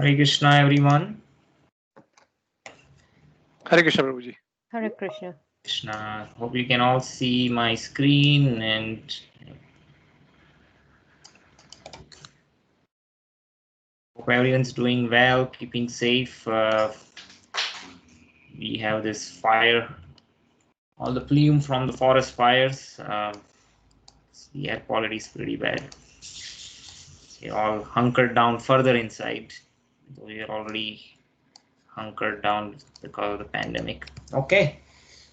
Hare Krishna, everyone. Hare Krishna, Prabhuji. Hare Krishna. Krishna. Hope you can all see my screen and hope everyone's doing well, keeping safe. We have this fire, all the plume from the forest fires. The air quality is pretty bad. We're all hunkered down further inside. We are already hunkered down because of the pandemic. Okay,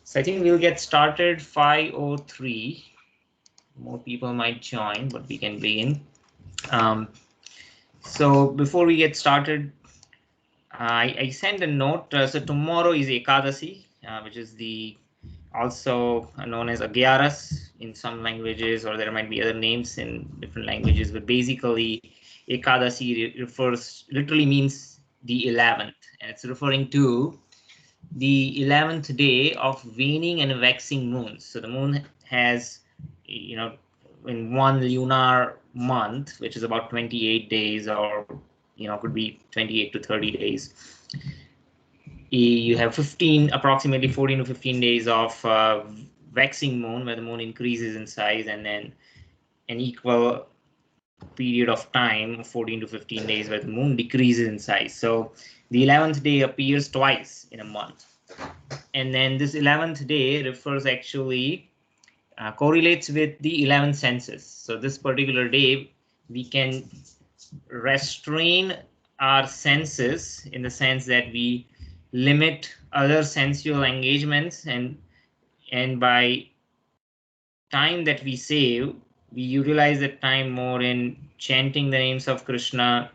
so I think we'll get started. 5:03. More people might join, but we can begin. So before we get started, I sent a note. So tomorrow is Ekadasi, which is the also known as Agyaras in some languages, or there might be other names in different languages. But basically, Ekadasi refers, literally means the 11th, and it's referring to the 11th day of waning and waxing moons. So the moon has, in one lunar month, which is about 28 days, or could be 28 to 30 days, you have approximately 14 to 15 days of waxing moon, where the moon increases in size, and then an equal period of time, 14 to 15 days, where the moon decreases in size. So the 11th day appears twice in a month, and then this 11th day refers actually correlates with the 11 senses. So this particular day, we can restrain our senses in the sense that we limit other sensual engagements, and by time that we save, we utilize that time more in chanting the names of Krishna,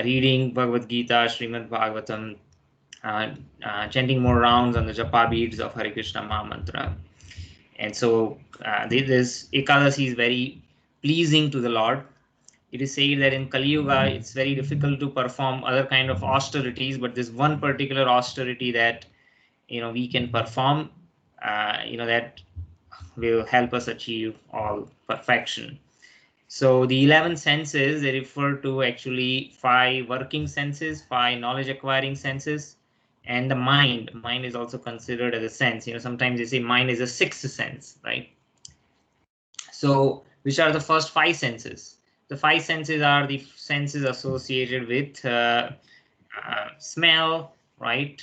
reading Bhagavad Gita, Srimad Bhagavatam, chanting more rounds on the japa beads of Hare Krishna Maha Mantra. And so this Ekadasi is very pleasing to the Lord. It is said that in Kali Yuga, it's very difficult to perform other kind of austerities, but this one particular austerity that we can perform, that will help us achieve all perfection. So the 11 senses, they refer to actually 5 working senses, 5 knowledge acquiring senses, and the mind. Mind is also considered as a sense. Sometimes they say mind is a 6th sense, right? So which are the first 5 senses? The 5 senses are the senses associated with smell, right?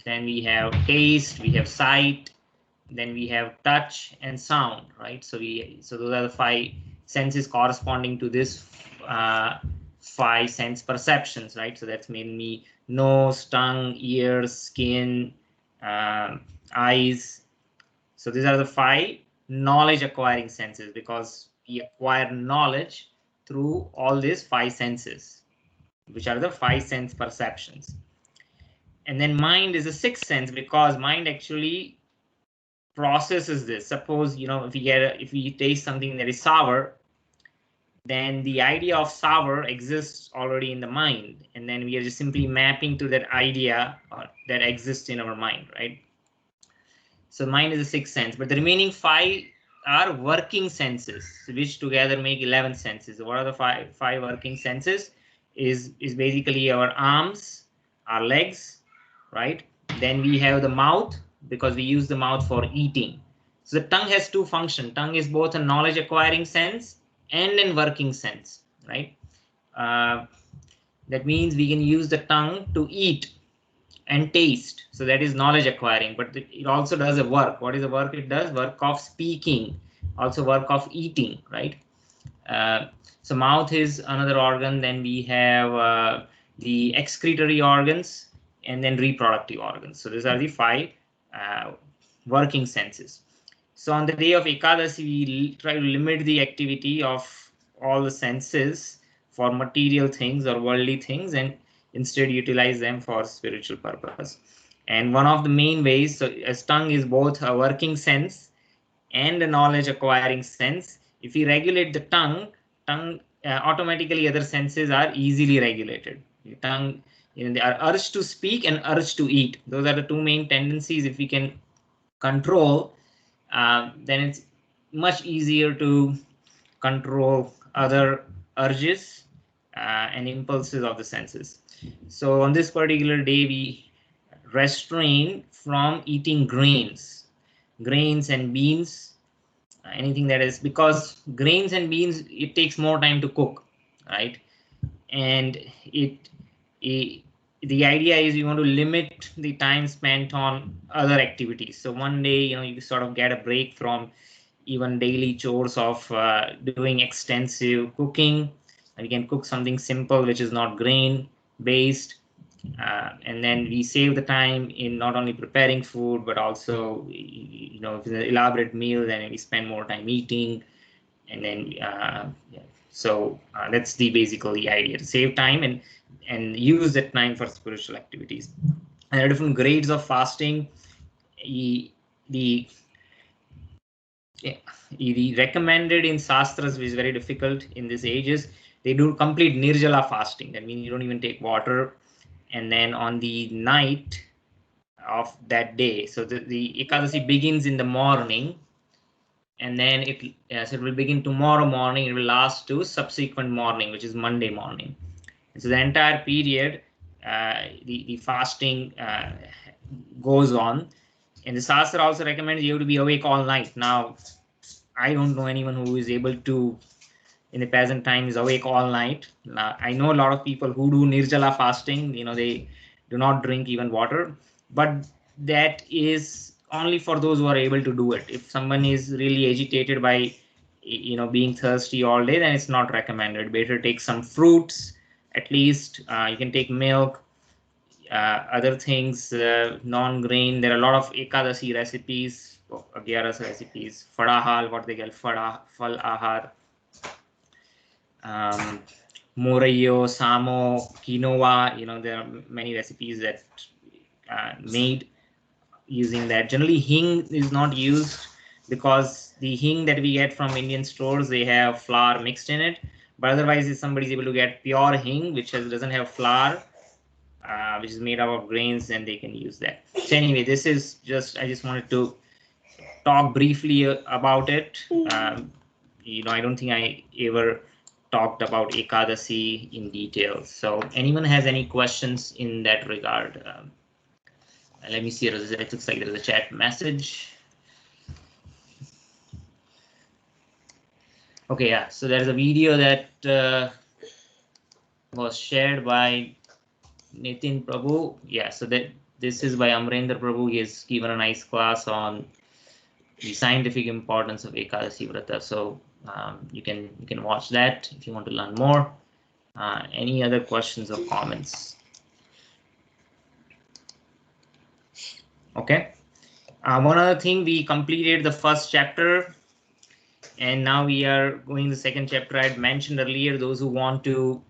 Then we have taste, we have sight, then we have touch and sound, right? So those are the 5 senses corresponding to this 5 sense perceptions, right? So that's mainly nose, tongue, ears, skin, eyes. So these are the 5 knowledge acquiring senses, because we acquire knowledge through all these 5 senses, which are the 5 sense perceptions. And then mind is a 6th sense, because mind actually processes this. Suppose if we taste something that is sour, then the idea of sour exists already in the mind, and then we are just simply mapping to that idea that exists in our mind, right? So mind is a 6th sense, but the remaining 5 are working senses, which together make 11 senses. What are the five working senses? Is basically our arms, our legs, right? Then we have the mouth, because we use the mouth for eating. So the tongue has 2 functions. Tongue is both a knowledge acquiring sense and a working sense, right? That means we can use the tongue to eat and taste. So that is knowledge acquiring, but it also does a work. What is the work it does? Work of speaking, also work of eating, right? So mouth is another organ. Then we have the excretory organs, and then reproductive organs. So these are the 5 working senses. So on the day of Ekadasi, we try to limit the activity of all the senses for material things or worldly things, and instead utilize them for spiritual purpose. And one of the main ways, so as tongue is both a working sense and a knowledge acquiring sense, if we regulate the tongue, automatically other senses are easily regulated. The tongue, there are urge to speak and urge to eat. Those are the 2 main tendencies. If we can control, then it's much easier to control other urges and impulses of the senses. So on this particular day, we restrain from eating grains and beans, anything that is, because grains and beans, it takes more time to cook, right? And the idea is you want to limit the time spent on other activities. So one day, you sort of get a break from even daily chores of doing extensive cooking. You can cook something simple which is not grain based, and then we save the time in not only preparing food, but also if it's an elaborate meal, then we spend more time eating. And then so that's the basically idea, to save time and use that time for spiritual activities. And there are different grades of fasting. The recommended in Shastras, which is very difficult in these ages, they do complete Nirjala fasting. That means you don't even take water. And then on the night of that day, so the Ekadasi begins in the morning, and then so it will begin tomorrow morning. It will last to subsequent morning, which is Monday morning. And so the entire period, the fasting goes on. And the Shastra also recommends you to be awake all night. Now, I don't know anyone who is able to, in the present time, is awake all night. I know a lot of people who do Nirjala fasting. They do not drink even water, but that is only for those who are able to do it. If someone is really agitated by being thirsty all day, then it's not recommended. Better take some fruits, at least. You can take milk, Other things, non-grain, there are a lot of Ekadasi recipes, Agyaras recipes, Fadahal, what they call Fal Ahar, Morayo, Samo, Quinoa, there are many recipes that made using that. Generally, hing is not used because the hing that we get from Indian stores, they have flour mixed in it. But otherwise, if somebody is able to get pure hing, which doesn't have flour, which is made up of grains, then they can use that. So anyway, this is just, I just wanted to talk briefly about it. I don't think I ever talked about Ekadasi in detail. So anyone has any questions in that regard? Let me see, it looks like there's a chat message. Okay, yeah, so there's a video that was shared by Nitin Prabhu. Yeah, so this is by Amrendra Prabhu. He has given a nice class on the scientific importance of Ekadasi Vrata. So you can watch that if you want to learn more. Any other questions or comments? Okay. One other thing, we completed the first chapter, and now we are going the second chapter. I had mentioned earlier, those who want to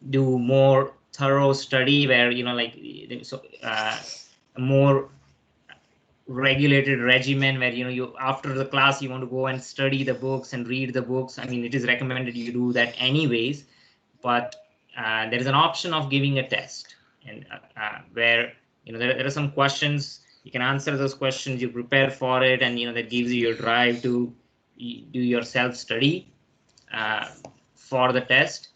do more thorough study, where a more regulated regimen, where you after the class you want to go and study the books and read the books. I mean, it is recommended you do that anyways, but there is an option of giving a test, and where there are some questions. You can answer those questions, you prepare for it, and that gives you your drive to do your self-study for the test,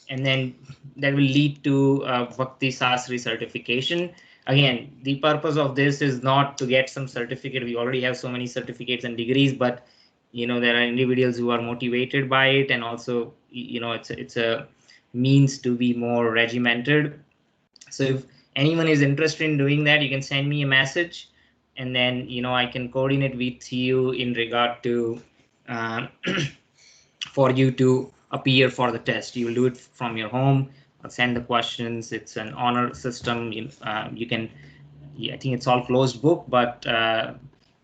and then that will lead to Bhakti Sastri certification. Again, the purpose of this is not to get some certificate. We already have so many certificates and degrees, but there are individuals who are motivated by it, and also it's a means to be more regimented. So if anyone is interested in doing that, you can send me a message, and then I can coordinate with you in regard to for you to appear for the test. You will do it from your home. I'll send the questions. It's an honor system. You can, I think it's all closed book, but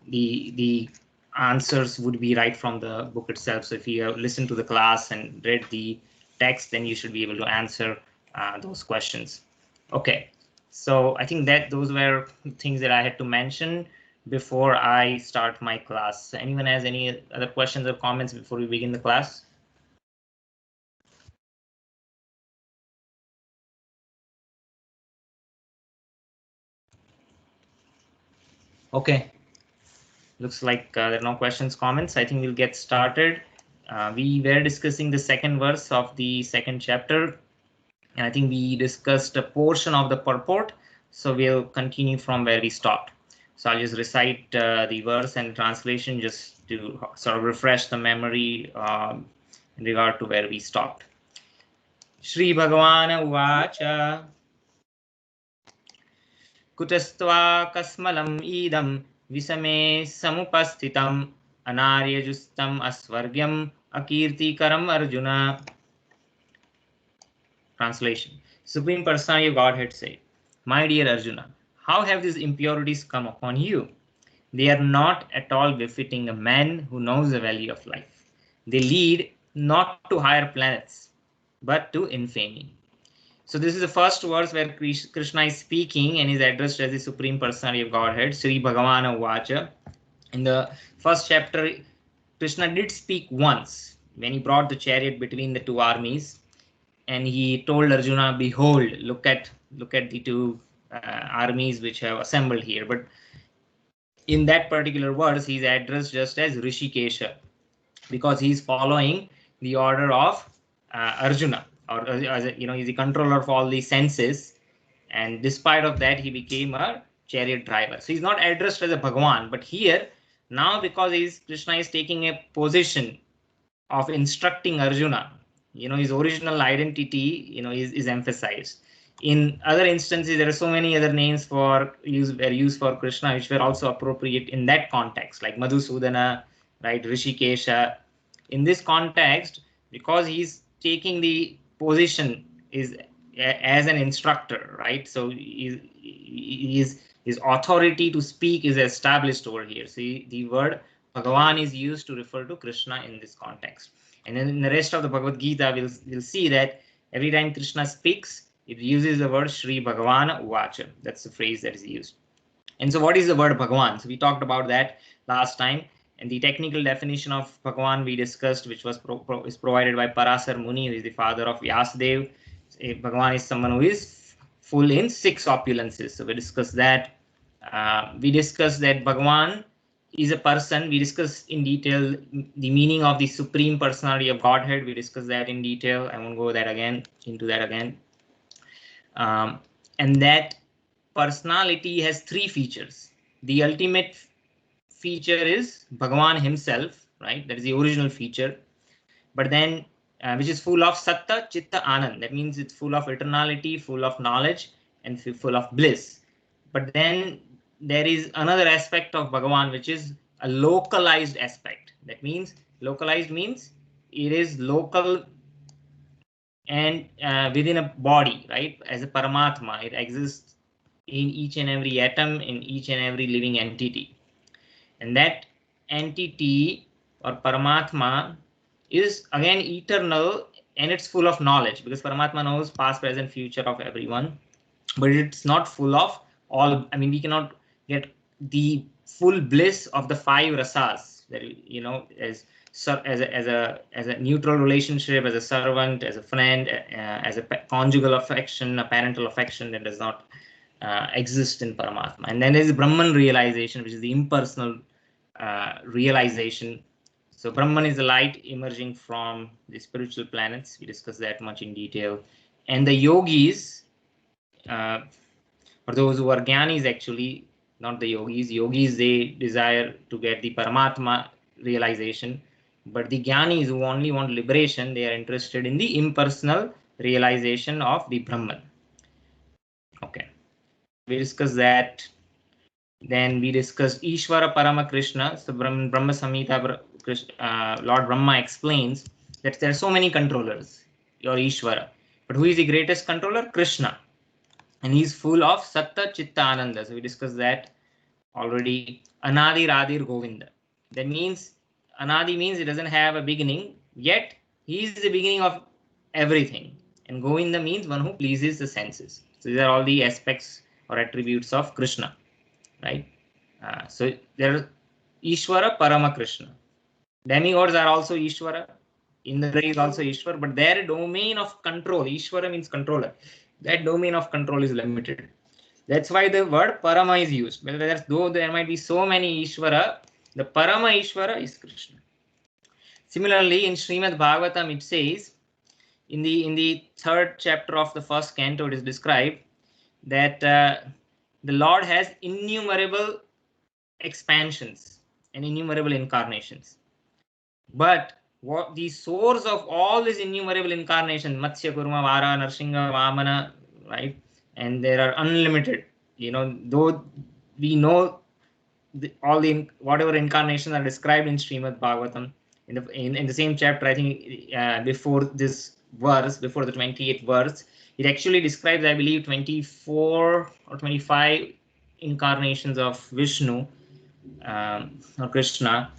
the answers would be right from the book itself. So if you listen to the class and read the text, then you should be able to answer those questions. Okay, so I think that those were things that I had to mention before I start my class. Anyone has any other questions or comments before we begin the class? Okay, looks like there are no questions, comments. I think we'll get started. We were discussing the second verse of the second chapter, and I think we discussed a portion of the purport. So we'll continue from where we stopped. So I'll just recite the verse and translation just to sort of refresh the memory in regard to where we stopped. Shri Bhagavana Uvacha Kutastva Kasmalam Idam Visame Samupasthitam Anaryajustam Asvargyam Akirtikaram Arjuna. Translation. Supreme Personality of Godhead said, "My dear Arjuna, how have these impurities come upon you? They are not at all befitting a man who knows the value of life. They lead not to higher planets, but to infamy." So this is the first verse where Krishna is speaking and is addressed as the Supreme Personality of Godhead, Sri Bhagavana Uvacha. In the first chapter, Krishna did speak once when he brought the chariot between the two armies, and he told Arjuna, "Behold, look at the two armies which have assembled here." But in that particular verse, he's addressed just as Rishikesha, because he's following the order of Arjuna, or he's the controller of all the senses, and despite of that, he became a chariot driver. So he's not addressed as a Bhagavan, but here now, because Krishna is taking a position of instructing Arjuna, his original identity, is emphasized. In other instances, there are so many other names were used for Krishna, which were also appropriate in that context, like Madhusudana, right, Rishikesha. In this context, because he's taking the position, is as an instructor, right? So his authority to speak is established over here. So the word Bhagavan is used to refer to Krishna in this context. And then in the rest of the Bhagavad Gita, we'll see that every time Krishna speaks, it uses the word Shri Bhagavan Uvacha. That's the phrase that is used. And so what is the word Bhagavan? So we talked about that last time. And the technical definition of Bhagavan we discussed, which was is provided by Parasar Muni, who is the father of Vyasadeva. Bhagavan is someone who is full in 6 opulences. So we discussed that. We discussed that Bhagavan is a person. We discussed in detail the meaning of the Supreme Personality of Godhead. We discussed that in detail. I won't go into that again. And that personality has 3 features. The ultimate feature is Bhagavan himself, right? That is the original feature. But then, which is full of Satta, Chitta, Anand. That means it's full of eternality, full of knowledge, and full of bliss. But then there is another aspect of Bhagavan, which is a localized aspect. That means localized means it is local and within a body, right? As a Paramatma, it exists in each and every atom, in each and every living entity. And that entity or Paramatma is again eternal, and it's full of knowledge, because Paramatma knows past, present, future of everyone. But it's not full of all. I mean, we cannot get the full bliss of the 5 rasas that, you know, as a neutral relationship, as a servant, as a friend, as a conjugal affection, a parental affection, that does not exist in Paramatma. And then there is Brahman realization, which is the impersonal realization. So Brahman is the light emerging from the spiritual planets. We discussed that much in detail. And the yogis, or those who are jnanis, actually, not the yogis. Yogis, they desire to get the Paramatma realization. But the jnanis who only want liberation, they are interested in the impersonal realization of the Brahman. Okay. We discussed that. Then we discussed Ishvara Parama Krishna. So Brahma Samhita, Lord Brahma explains that there are so many controllers, your Ishvara. But who is the greatest controller? Krishna. And he's full of Satta Chitta Ananda. So we discussed that already. Anadi Radhir Govinda. That means Anadi means it doesn't have a beginning, yet he is the beginning of everything. And Govinda means one who pleases the senses. So these are all the aspects or attributes of Krishna, right? So there are Ishvara Parama Krishna. Demigods are also Ishvara. Indra is also Ishvara, but their domain of control, Ishvara means controller, that domain of control is limited. That's why the word Parama is used. Though there might be so many Ishvara, the Parama Ishvara is Krishna. Similarly, in Srimad Bhagavatam, it says, in the 3rd chapter of the 1st canto, it is described that the Lord has innumerable expansions and innumerable incarnations. But what the source of all these innumerable incarnations, Matsya, Kurma, Vara, Narsingha, Vamana, right? And there are unlimited, you know, though we know all the whatever incarnations are described in Srimad Bhagavatam, in the same chapter, I think before this verse, before the 28th verse, it actually describes, I believe, 24 or 25 incarnations of Vishnu or Krishna.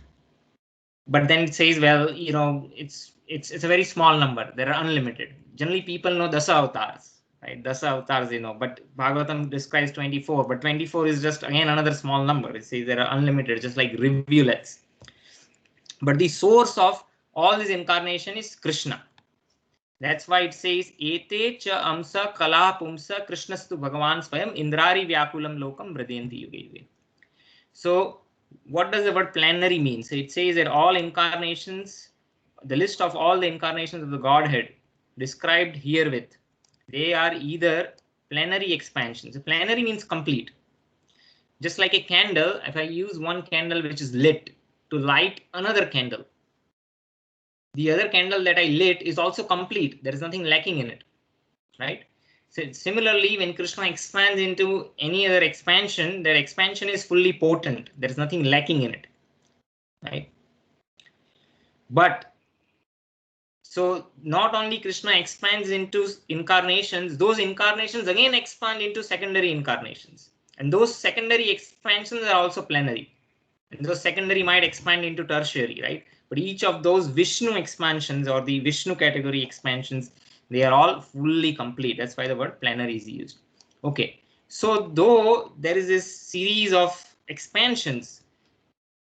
But then it says, well, you know, it's a very small number. There are unlimited. Generally, people know Dasa avatars, right? Dasa avatars, you know, but Bhagavatam describes 24. But 24 is just, again, another small number. It says there are unlimited, just like rivulets. But the source of all this incarnation is Krishna. That's why it says, Ete cha amsa kala pumsa Krishnastu Bhagavan Swayam Indrari Vyakulam Lokam Vradyanti Yuge Yuge. So, what does the word plenary mean? So it says that all incarnations, the list of all the incarnations of the Godhead described herewith, they are either plenary expansions. So plenary means complete. Just like a candle, if I use one candle which is lit to light another candle, the other candle that I lit is also complete. There is nothing lacking in it, right? So similarly, when Krishna expands into any other expansion, that expansion is fully potent. There is nothing lacking in it, right? But So not only Krishna expands into incarnations, those incarnations again expand into secondary incarnations. And those secondary expansions are also plenary. And those secondary might expand into tertiary, right? But each of those Vishnu expansions or the Vishnu category expansions, they are all fully complete. That's why the word plenary is used. Okay. So though there is this series of expansions,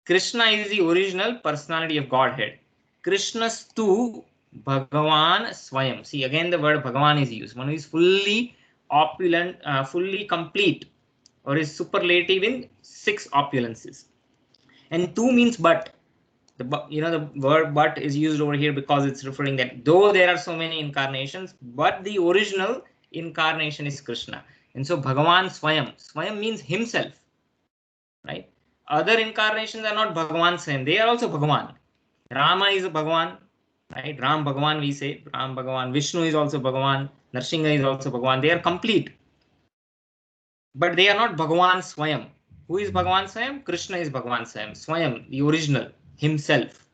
Krishna is the original personality of Godhead. Krishnastu Bhagavan Swayam. See, again the word Bhagavan is used. One is fully opulent, fully complete, or is superlative in 6 opulences. And two means but. The word but is used over here because it's referring that though there are so many incarnations, but the original incarnation is Krishna. And so Bhagavan Swayam. Swayam means himself, right? Other incarnations are not Bhagavan Swayam. They are also Bhagavan. Rama is a Bhagavan, right? Ram Bhagavan, we say. Ram Bhagavan. Vishnu is also Bhagavan. Narsingha is also Bhagavan. They are complete. But they are not Bhagavan Swayam. Who is Bhagavan Swayam? Krishna is Bhagavan Swayam. Swayam, the original, himself.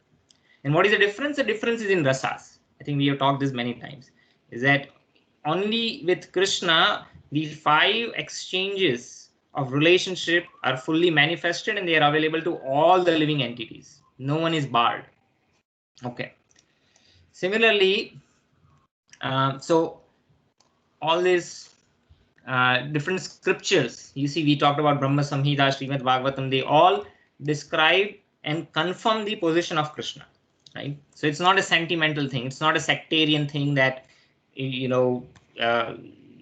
And what is the difference? The difference is in rasas. I think we have talked this many times. Is that only with Krishna, the 5 exchanges of relationship are fully manifested and they are available to all the living entities. No one is barred. Okay. Similarly, so all these different scriptures, you see, we talked about Brahma Samhita, Srimad Bhagavatam, they all describe and confirm the position of Krishna, right? So it's not a sentimental thing. It's not a sectarian thing that,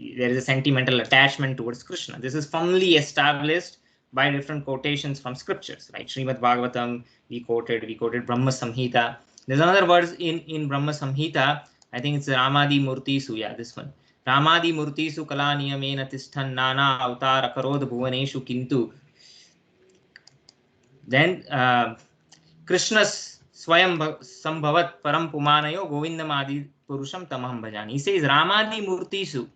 there is a sentimental attachment towards Krishna. This is firmly established by different quotations from scriptures, right? Srimad Bhagavatam, we quoted Brahma Samhita. There's another verse in Brahma Samhita, I think it's Ramadi Murti Suya, this one. Ramadi Murtisu Kala Niyamena Tisthan Nana Avatar Akarod Bhuvaneshu Kintu. Then Krishna's Swayam Sambhavat Param Pumanayo Govindamadi Purusham Tamaham Bhajani. He says Ramadi Murtisu.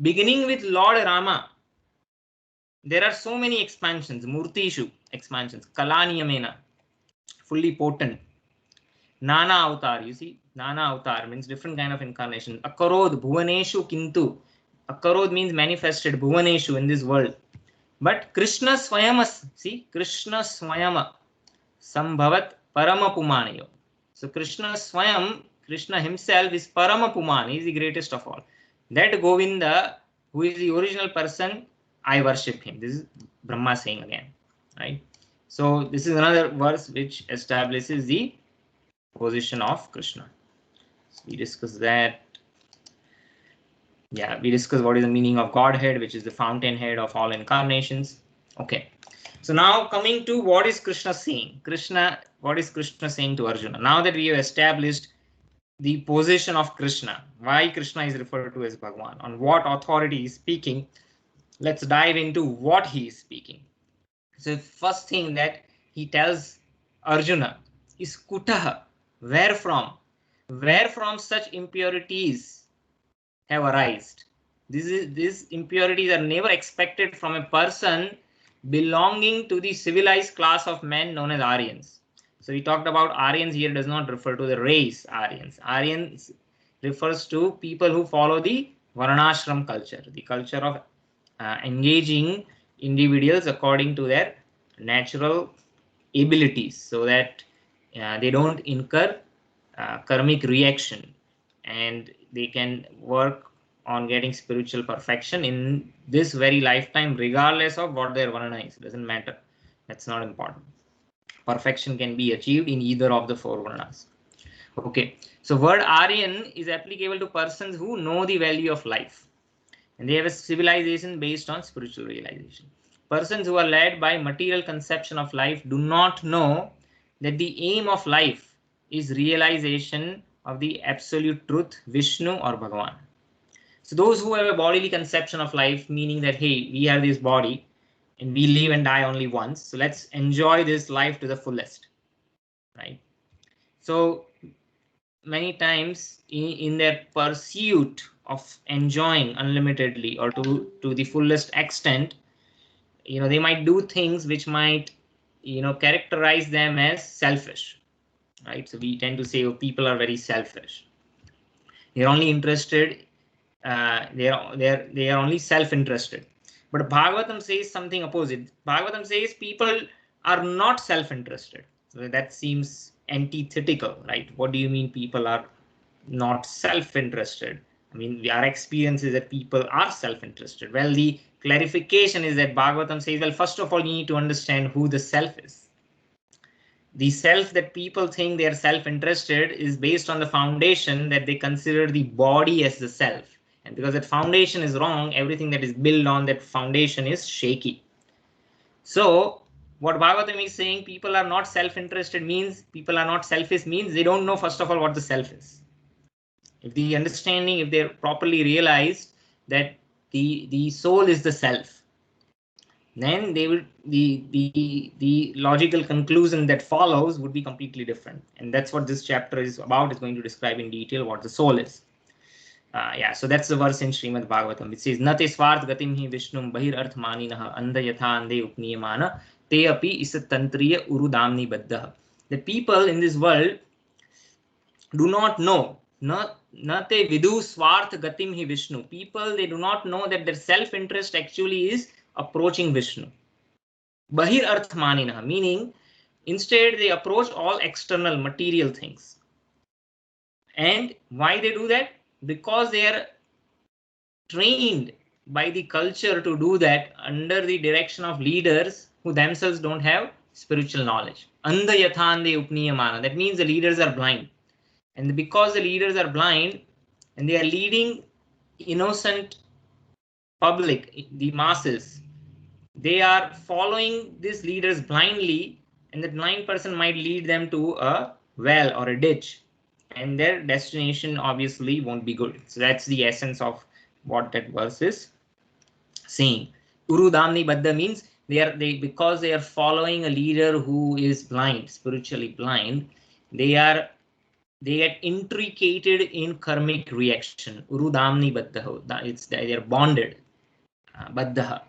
Beginning with Lord Rama, there are so many expansions, Murtishu expansions, Kala Niyamena, fully potent. Nana Avatar, you see, Nana Avatar means different kind of incarnation. Akarod, Bhuvaneshu Kintu. Akarod means manifested, Bhuvaneshu, in this world. But Krishna Swayama, see, Krishna Swayama, Sambhavat Parama Pumanayo. So Krishna Swayam, Krishna himself is Parama Puman, he is the greatest of all. That Govinda, who is the original person, I worship him. This is Brahma saying again, right? So this is another verse which establishes the position of Krishna. So we discussed that. Yeah, we discussed what is the meaning of Godhead, which is the fountainhead of all incarnations. Okay. So now coming to what is Krishna saying? What is Krishna saying to Arjuna? Now that we have established the position of Krishna, why Krishna is referred to as Bhagavan, on what authority he is speaking, let's dive into what he is speaking. So first thing that he tells Arjuna is Kutaha. Where from? Where from such impurities have arisen? These impurities are never expected from a person belonging to the civilized class of men known as Aryans. So we talked about Aryans here does not refer to the race Aryans. Aryans refers to people who follow the Varnashram culture, the culture of engaging individuals according to their natural abilities, so that they don't incur karmic reaction and they can work on getting spiritual perfection in this very lifetime, regardless of what their varna is. Doesn't matter. That's not important. Perfection can be achieved in either of the 4 varnas. Okay, so word Aryan is applicable to persons who know the value of life and they have a civilization based on spiritual realization. Persons who are led by material conception of life do not know that the aim of life is realization of the absolute truth, Vishnu or Bhagavan. So those who have a bodily conception of life, meaning that, hey, we have this body and we live and die only once, so let's enjoy this life to the fullest, right? So many times in their pursuit of enjoying unlimitedly or to the fullest extent, they might do things which might, characterize them as selfish, right? So we tend to say, oh, people are very selfish. They're only interested. They are only self-interested. But Bhagavatam says something opposite. Bhagavatam says people are not self-interested. So that seems antithetical, right? What do you mean people are not self-interested? I mean, our experience is that people are self-interested. Well, the clarification is that Bhagavatam says, well, first of all, you need to understand who the self is. The self that people think they are self-interested is based on the foundation that they consider the body as the self. And because that foundation is wrong, everything that is built on that foundation is shaky. So what Bhagavatam is saying, people are not self-interested means people are not selfish means they don't know, first of all, what the self is. If the understanding, if they're properly realized that the soul is the self, then they will the logical conclusion that follows would be completely different. And that's what this chapter is about. It's going to describe in detail what the soul is. Yeah, so that's the verse in Srimad Bhagavatam. It says, Nate swart gatim hi vishnum bahir arthmaninaha andha yatha andhe upniyamana te api isatantriya urudamni baddha. The people in this world do not know. Nate vidu swart gatim hi Vishnu. People, they do not know that their self-interest actually is approaching Vishnu. Bahir arthmaninaha, meaning instead they approach all external material things. And why they do that? Because they are trained by the culture to do that under the direction of leaders who themselves don't have spiritual knowledge. Andha yathande upniyamana. That means the leaders are blind. And because the leaders are blind and they are leading innocent public, the masses, they are following these leaders blindly, and that blind person might lead them to a well or a ditch, and their destination obviously won't be good. So that's the essence of what that verse is saying. Urudamni Baddha means because they are following a leader who is blind, spiritually blind, they get intricated in karmic reaction. Urudamni Baddha. They are bonded. Baddha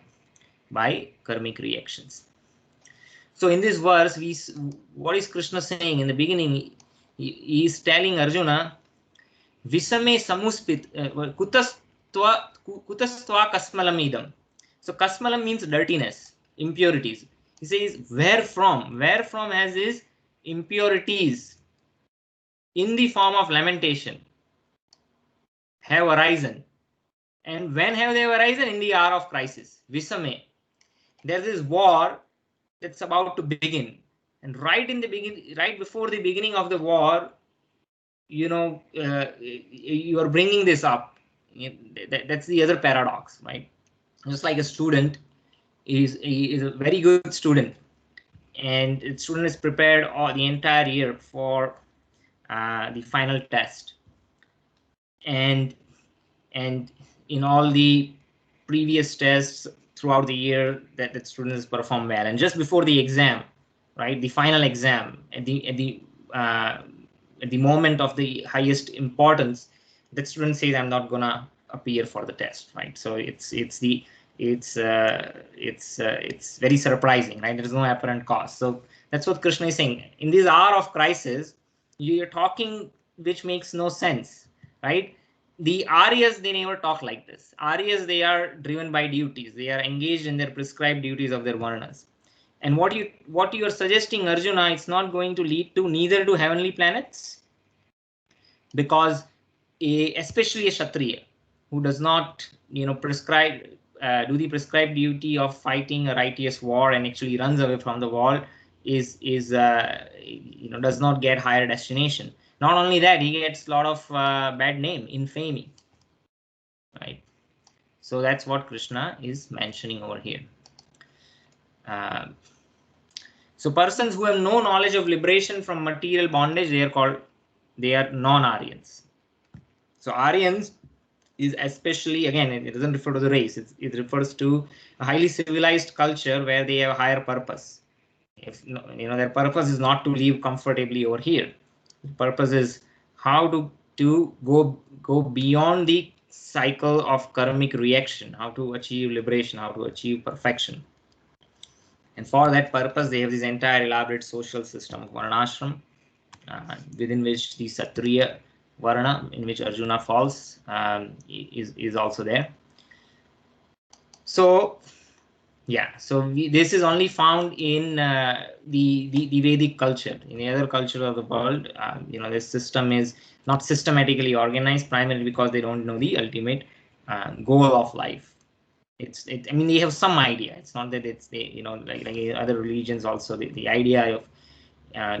by karmic reactions. So in this verse, what is Krishna saying in the beginning? He is telling Arjuna, Visame samuspit kutastva kasmalamidam. So kasmalam means dirtiness, impurities. He says, where from? Where from has his impurities in the form of lamentation have arisen? And when have they arisen? In the hour of crisis. Visame. There's this war that's about to begin, and right before the beginning of the war, you are bringing this up. That's the other paradox, right? Just like a student is a very good student, and the student is prepared the entire year for the final test, and in all the previous tests throughout the year that students perform well, and just before the exam, right, the final exam, at the moment of the highest importance, that student says, I'm not gonna appear for the test, right? So it's very surprising, right? There's no apparent cause. So that's what Krishna is saying. In this hour of crisis, you're talking which makes no sense, right? The Aryas, they never talk like this. Aryas, they are driven by duties. They are engaged in their prescribed duties of their varnas. And what you are suggesting, Arjuna, it's not going to lead to neither to heavenly planets, because especially a Kshatriya who does not, prescribe do the prescribed duty of fighting a righteous war and actually runs away from the war does not get higher destination. Not only that, he gets a lot of bad name, infamy, right? So that's what Krishna is mentioning over here. So persons who have no knowledge of liberation from material bondage, they are non-Aryans. So Aryans is especially, again, it doesn't refer to the race. It refers to a highly civilized culture where they have a higher purpose. If their purpose is not to live comfortably over here. The purpose is how to go beyond the cycle of karmic reaction, how to achieve liberation, how to achieve perfection. And for that purpose, they have this entire elaborate social system of varnashram, within which the Kshatriya Varna in which Arjuna falls is also there. So yeah, so this is only found in the Vedic culture. In the other culture of the world, this system is not systematically organized, primarily because they don't know the ultimate goal of life. I mean, they have some idea. It's not that it's like other religions also. The idea of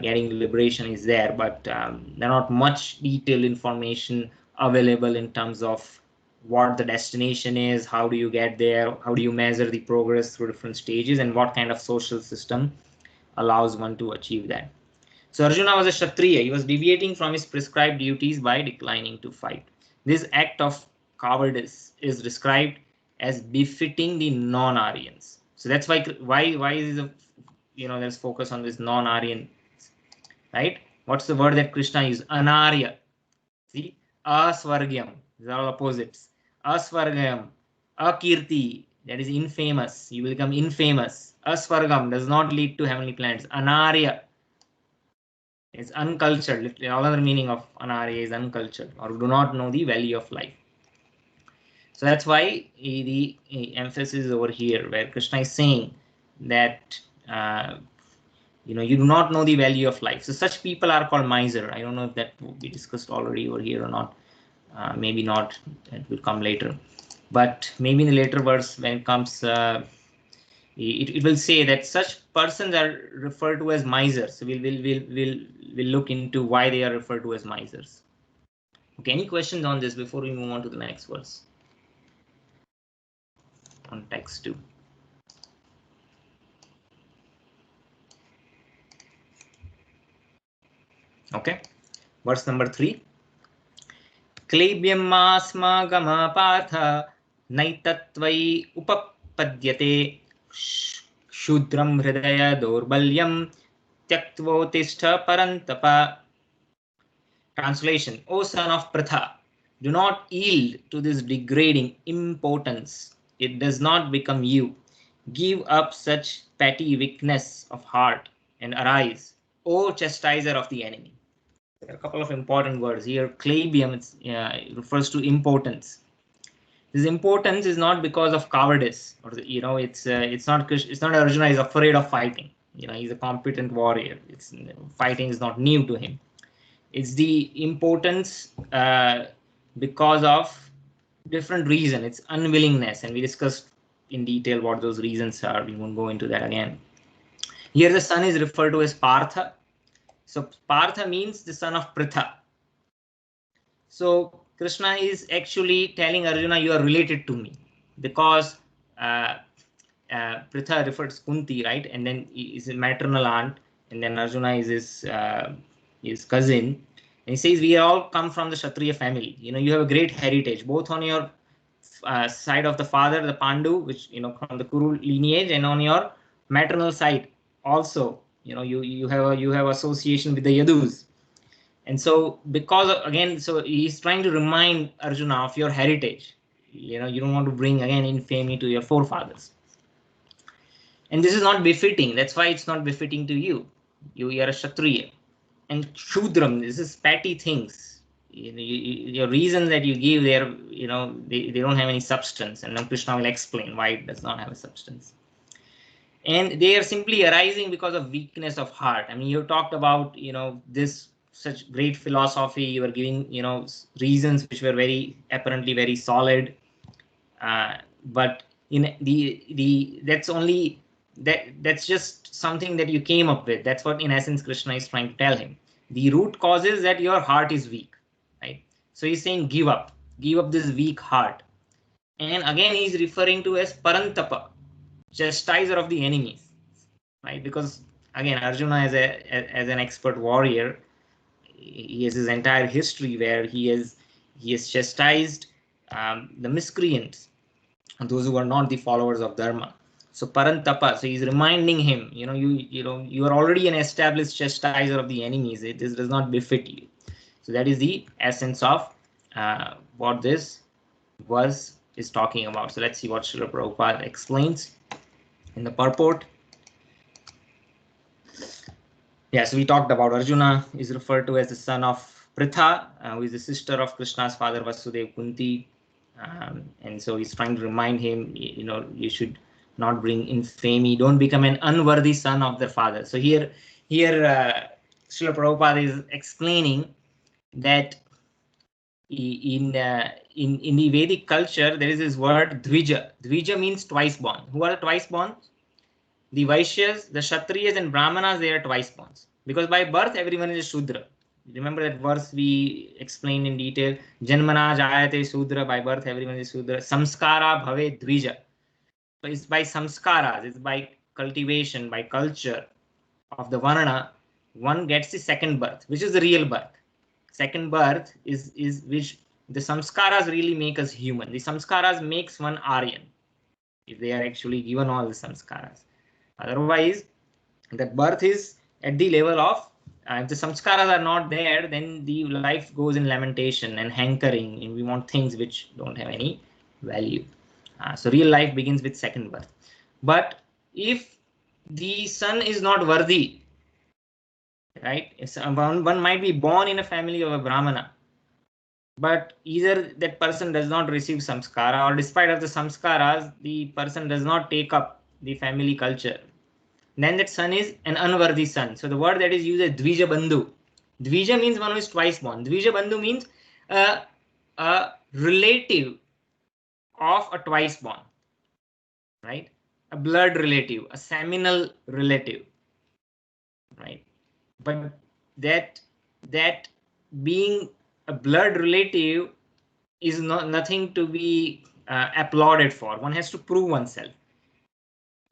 getting liberation is there, but there are not much detailed information available in terms of what the destination is, how do you get there, how do you measure the progress through different stages, and what kind of social system allows one to achieve that. So Arjuna was a Kshatriya. He was deviating from his prescribed duties by declining to fight. This act of cowardice is described as befitting the non-Aryans. So that's why is a, there's focus on this non-Aryan, right? What's the word that Krishna used? Anarya. See, asvargyam. These are all opposites. Asvargyam, akirti, that is infamous. You will become infamous. Asvargam does not lead to heavenly planets. Anarya is uncultured. Another meaning of anarya is uncultured, or do not know the value of life. So that's why the emphasis is over here, where Krishna is saying that you do not know the value of life. So such people are called miser. I don't know if that will be discussed already over here or not. Maybe not. It will come later. But maybe in the later verse, when it comes, it will say that such persons are referred to as misers. So we'll look into why they are referred to as misers. Okay, any questions on this before we move on to the next verse? On text 2. Okay, verse number 3. Klebyammasmagama partha naitattvai upapadyate shudram hridaya dorbalyam tyaktvotishtha parantapa. Translation: O son of Pritha, do not yield to this degrading impotence. It does not become you. Give up such petty weakness of heart and arise, O chastiser of the enemy. There are a couple of important words here. Klebium, it refers to impotence. This impotence is not because of cowardice, or it's not Arjuna is afraid of fighting. He's a competent warrior. Fighting is not new to him. It's the impotence because of different reason. It's unwillingness, and we discussed in detail what those reasons are. We won't go into that again. Here the son is referred to as Partha. So Partha means the son of Pritha. So Krishna is actually telling Arjuna, you are related to me, because Pritha refers to Kunti, right? And then he is a maternal aunt, and then Arjuna is his cousin. And he says, we all come from the Kshatriya family. You have a great heritage, both on your side of the father, the Pandu, which from the Kuru lineage, and on your maternal side also. You have association with the Yadus. And so because again, so he's trying to remind Arjuna of your heritage. You don't want to bring again infamy to your forefathers. And this is not befitting. That's why it's not befitting to you. You are a Kshatriya. And Shudram, this is petty things. Your reasons that you give there, they don't have any substance. And then Krishna will explain why it does not have a substance. And they are simply arising because of weakness of heart. I mean, you talked about, this such great philosophy. You were giving, reasons which were apparently very solid. But in that's just something that you came up with. That's what in essence Krishna is trying to tell him. The root cause is that your heart is weak, right? So he's saying give up this weak heart. And again, he's referring to as Parantapa, chastiser of the enemies, right? Because again, Arjuna as an expert warrior, he has his entire history where he has chastised the miscreants, those who are not the followers of Dharma. So Parantapa, so he's reminding him, you are already an established chastiser of the enemies. This does not befit you. So that is the essence of what this verse is talking about. So let's see what Srila Prabhupada explains in the purport. Yeah, so we talked about Arjuna is referred to as the son of Pritha, who is the sister of Krishna's father Vasudev, Kunti, and so he's trying to remind him, you should not bring infamy, don't become an unworthy son of their father. So here Srila Prabhupada is explaining that in the Vedic culture there is this word Dvija. Dvija means twice born. Who are twice born? The Vaishyas, the Kshatriyas and Brahmanas, they are twice born. Because by birth everyone is a Shudra. Remember that verse we explained in detail. Janmana jayate Shudra, by birth everyone is Shudra. Samskara bhave Dvija. So it's by samskaras, it's by cultivation, by culture of the Varna, one gets the second birth, which is the real birth. Second birth is which the samskaras really make us human. The samskaras makes one Aryan, if they are actually given all the samskaras. Otherwise, that birth is at the level of, if the samskaras are not there, then the life goes in lamentation and hankering, and we want things which don't have any value. So real life begins with second birth. But if the son is not worthy, right? One might be born in a family of a Brahmana, but either that person does not receive samskara, or despite of the samskaras, the person does not take up the family culture, then that son is an unworthy son. So the word that is used is Dvija Bandhu. Dvija means one who is twice born. Dvija Bandhu means a relative of a twice born, right? A blood relative, a seminal relative, right? But that being a blood relative is nothing to be applauded for. One has to prove oneself.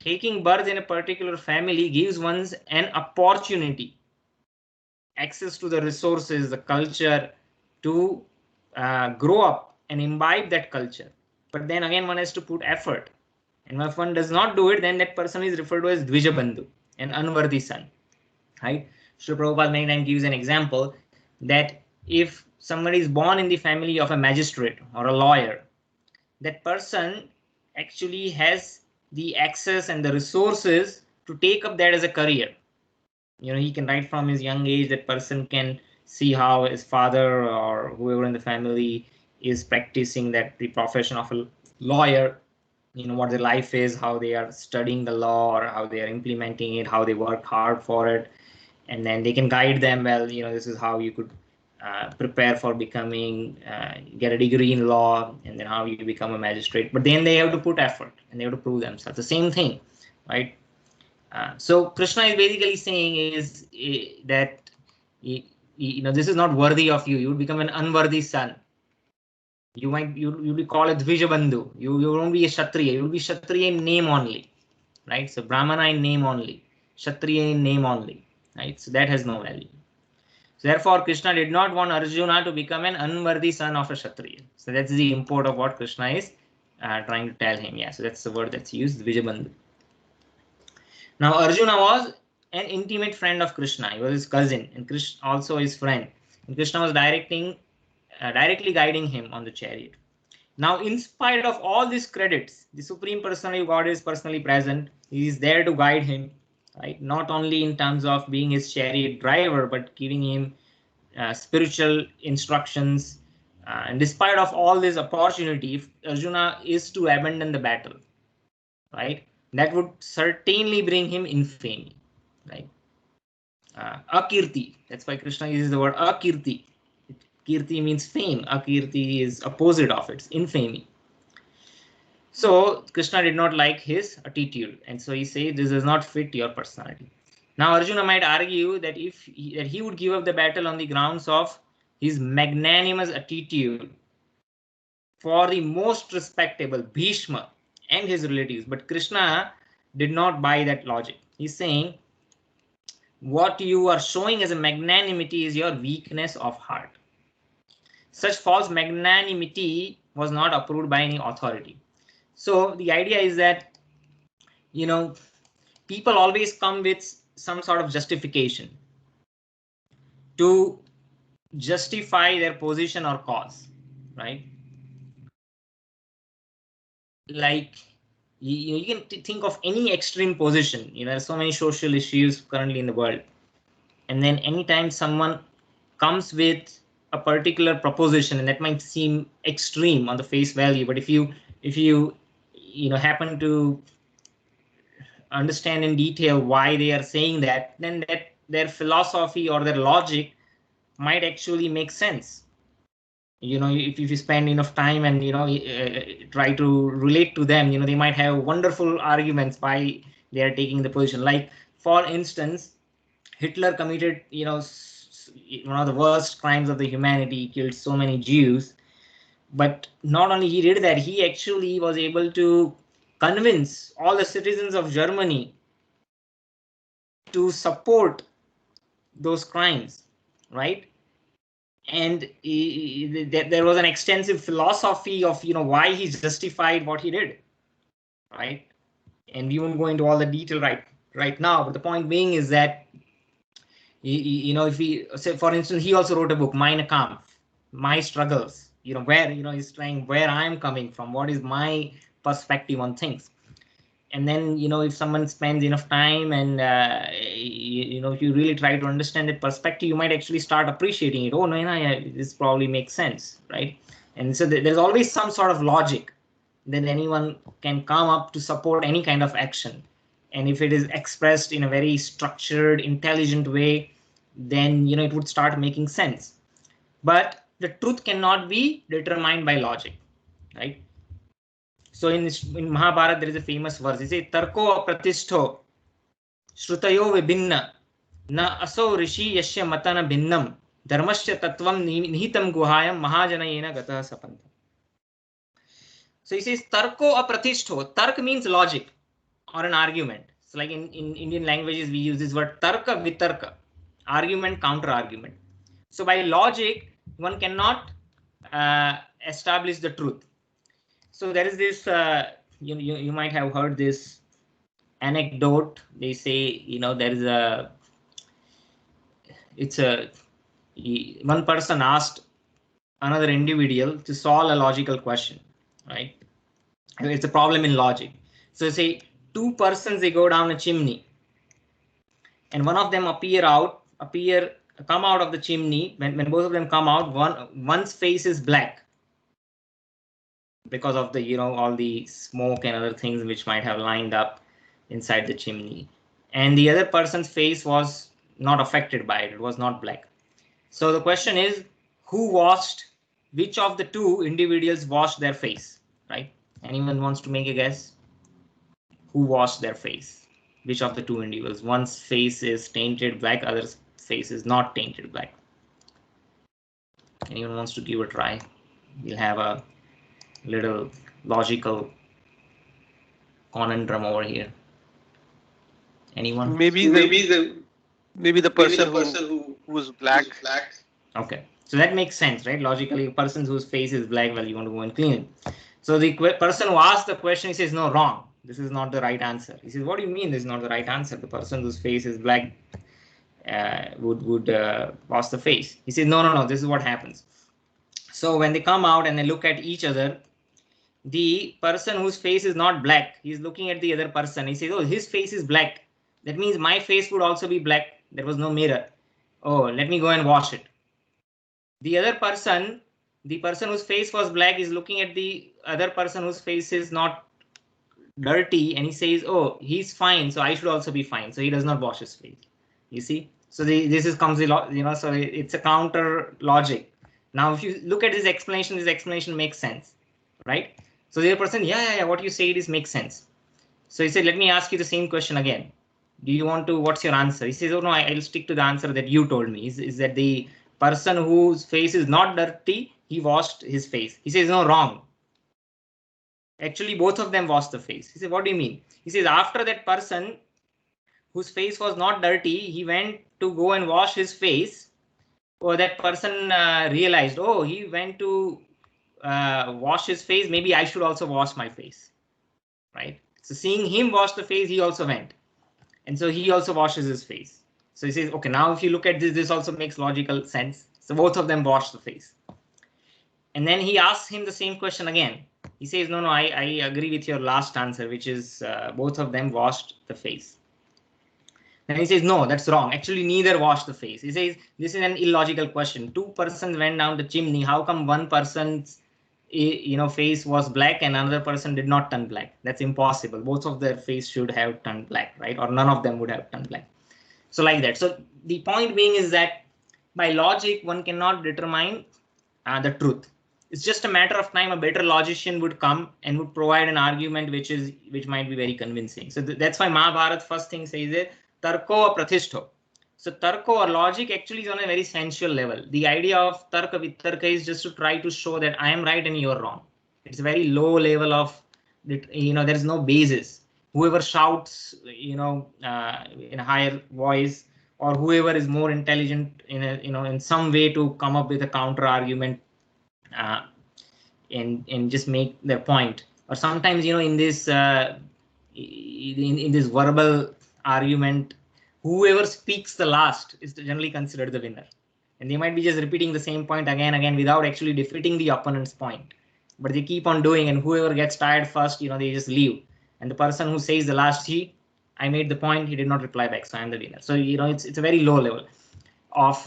Taking birth in a particular family gives one's an opportunity, access to the resources, the culture, to grow up and imbibe that culture. But then again, one has to put effort. And if one does not do it, then that person is referred to as Dvija Bandhu, an unworthy son. Right? Srila Prabhupada many times gives an example that if somebody is born in the family of a magistrate or a lawyer, that person actually has the access and the resources to take up that as a career. He can, right from his young age, that person can see how his father or whoever in the family is practicing the profession of a lawyer, what their life is, how they are studying the law or how they are implementing it, how they work hard for it, and then they can guide them, well, this is how you could prepare for becoming, get a degree in law, and then how you become a magistrate. But then they have to put effort and they have to prove themselves. The same thing, right? So Krishna is basically saying is that this is not worthy of you. You would become an unworthy son. You'll be called a Dvija Bandhu. You won't be a Kshatriya. You'll be Kshatriya in name only, right? So Brahmana in name only, Kshatriya in name only, right? So that has no value. So therefore, Krishna did not want Arjuna to become an unworthy son of a Kshatriya. So that's the import of what Krishna is trying to tell him. Yeah, so that's the word that's used, Dvija Bandhu. Now Arjuna was an intimate friend of Krishna. He was his cousin, and Krishna also his friend. And Krishna was directly guiding him on the chariot. Now, in spite of all these credits, the Supreme Personality of God is personally present. He is there to guide him, right? Not only in terms of being his chariot driver, but giving him spiritual instructions. And despite of all this opportunity, if Arjuna is to abandon the battle, right, that would certainly bring him infamy, right? Akirti. That's why Krishna uses the word akirti. Kirti means fame. Akirti is opposite of it, infamy. So Krishna did not like his attitude, and so he said, "This does not fit your personality." Now Arjuna might argue that he would give up the battle on the grounds of his magnanimous attitude for the most respectable Bhishma and his relatives, but Krishna did not buy that logic. He's saying, what you are showing as a magnanimity is your weakness of heart. Such false magnanimity was not approved by any authority. So the idea is that, people always come with some sort of justification to justify their position or cause, right? Like, you can think of any extreme position. There's so many social issues currently in the world, and then anytime someone comes with a particular proposition, and that might seem extreme on the face value, but if you happen to understand in detail why they are saying that, then that their philosophy or their logic might actually make sense. If you spend enough time and try to relate to them, they might have wonderful arguments why they are taking the position. Like, for instance, Hitler committed one of the worst crimes of the humanity. He killed so many Jews, but not only he did that, he actually was able to convince all the citizens of Germany to support those crimes, right? And there was an extensive philosophy of why he justified what he did, right? And we won't go into all the detail right now, but the point being is that if we say, for instance, he also wrote a book, Mein Kampf, My Struggles, where he's trying where I'm coming from, what is my perspective on things. And then if someone spends enough time and if you really try to understand that perspective, you might actually start appreciating it. Oh no, yeah, this probably makes sense, right? And so there's always some sort of logic that anyone can come up to support any kind of action, and if it is expressed in a very structured, intelligent way, then it would start making sense. But the truth cannot be determined by logic, right? So in Mahabharata, there is a famous verse. It says, Tarko apratishto shrutayo vibhinna na aso rishi yasya matana bhinnam dharmasya tattvam nihitam guhayam mahajanayena gatah sapanta. So he says, Tarko apratishto. Tark means logic or an argument. So like in Indian languages, we use this word tarka vitarka, argument, counter argument. So by logic, one cannot establish the truth. So there is this, you might have heard this anecdote. They say, there is one person asked another individual to solve a logical question, right? It's a problem in logic. So say two persons, they go down a chimney, and one of them come out of the chimney. When both of them come out, one's face is black because of the all the smoke and other things which might have lined up inside the chimney, and the other person's face was not affected by it. It was not black. So the question is, which of the two individuals washed their face, right? Anyone wants to make a guess? Who washed their face? Which of the two individuals? One's face is tainted black, other's face is not tainted black. Anyone wants to give a try? We'll have a little logical conundrum over here. Anyone? Maybe the person who's black. Okay, so that makes sense, right? Logically, a person whose face is black, well, you want to go and clean it. So the person who asked the question, he says, no, wrong. This is not the right answer. He says, what do you mean this is not the right answer? The person whose face is black would wash the face. He says, no, this is what happens. So when they come out and they look at each other, the person whose face is not black, he's looking at the other person. He says, oh, his face is black. That means my face would also be black. There was no mirror. Oh, let me go and wash it. The other person, the person whose face was black, is looking at the other person whose face is not dirty, and he says, oh, he's fine, so I should also be fine. So he does not wash his face. You see? So this comes, so it's a counter logic. Now, if you look at this explanation makes sense, right? So the other person, yeah, what you said makes sense. So he said, let me ask you the same question again. What's your answer? He says, oh no, I'll stick to the answer that you told me. Is that the person whose face is not dirty, he washed his face. He says, no, wrong. Actually, both of them washed the face. He said, what do you mean? He says, after that person whose face was not dirty, he went to go and wash his face. Or that person realized, oh, he went to wash his face. Maybe I should also wash my face, right? So seeing him wash the face, he also went. And so he also washes his face. So he says, okay, now if you look at this also makes logical sense. So both of them wash the face. And then he asks him the same question again. He says, no, I agree with your last answer, which is both of them washed the face. Then he says, no, that's wrong. Actually, neither wash the face. He says, this is an illogical question. Two persons went down the chimney. How come one person's face was black and another person did not turn black? That's impossible. Both of their face should have turned black, right? Or none of them would have turned black. So like that. So the point being is that by logic, one cannot determine the truth. It's just a matter of time. A better logician would come and would provide an argument which might be very convincing. So that's why Mahabharata first thing says it, tarko pratishto. So tarko or logic actually is on a very sensual level. The idea of tarka vitarka is just to try to show that I am right and you are wrong. It's a very low level of, there is no basis. Whoever shouts, in a higher voice, or whoever is more intelligent in some way to come up with a counter argument and just make their point. Or sometimes, in this in this verbal argument, whoever speaks the last is generally considered the winner. And they might be just repeating the same point again and again without actually defeating the opponent's point. But they keep on doing, and whoever gets tired first, they just leave. And the person who says the last, I made the point, he did not reply back, so I'm the winner. So, it's a very low level of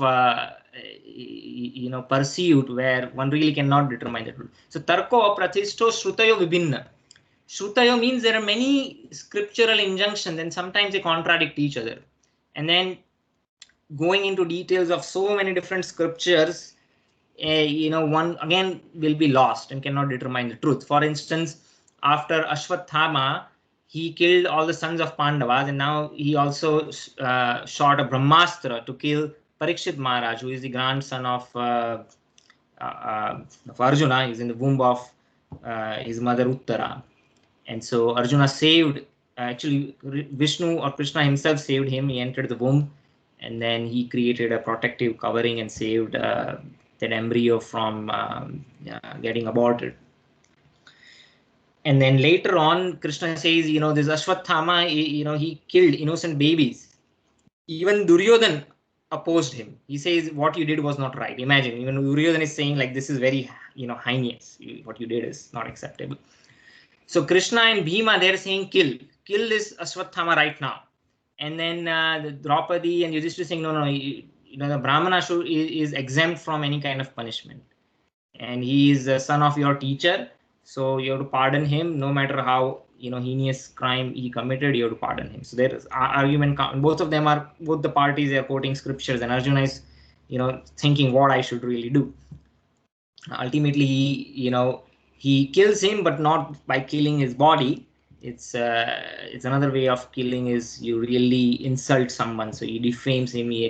pursuit where one really cannot determine the truth. So tarko pratishto shrutayo vibhinna. Shrutayo means there are many scriptural injunctions and sometimes they contradict each other. And then going into details of so many different scriptures, one again will be lost and cannot determine the truth. For instance, after Ashwathama, he killed all the sons of Pandavas, and now he also shot a Brahmastra to kill Parikshit Maharaj, who is the grandson of Arjuna. He's in the womb of his mother Uttara. And so Arjuna saved, actually Vishnu or Krishna himself saved him. He entered the womb and then he created a protective covering and saved that embryo from getting aborted. And then later on, Krishna says, this Ashwathama, he killed innocent babies. Even Duryodhan opposed him. He says what you did was not right. Imagine, even Duryodhan is saying like this is very, heinous. What you did is not acceptable. So Krishna and Bhima, they're saying kill this Ashwathama right now. And then the Draupadi and Yudhishthira saying no, the Brahmana is exempt from any kind of punishment. And he is the son of your teacher. So you have to pardon him, no matter how heinous crime he committed. You have to pardon him. So there is argument. Both the parties are quoting scriptures, and Arjuna is thinking what I should really do. Ultimately, he kills him, but not by killing his body. It's another way of killing is you really insult someone. So he defames him. He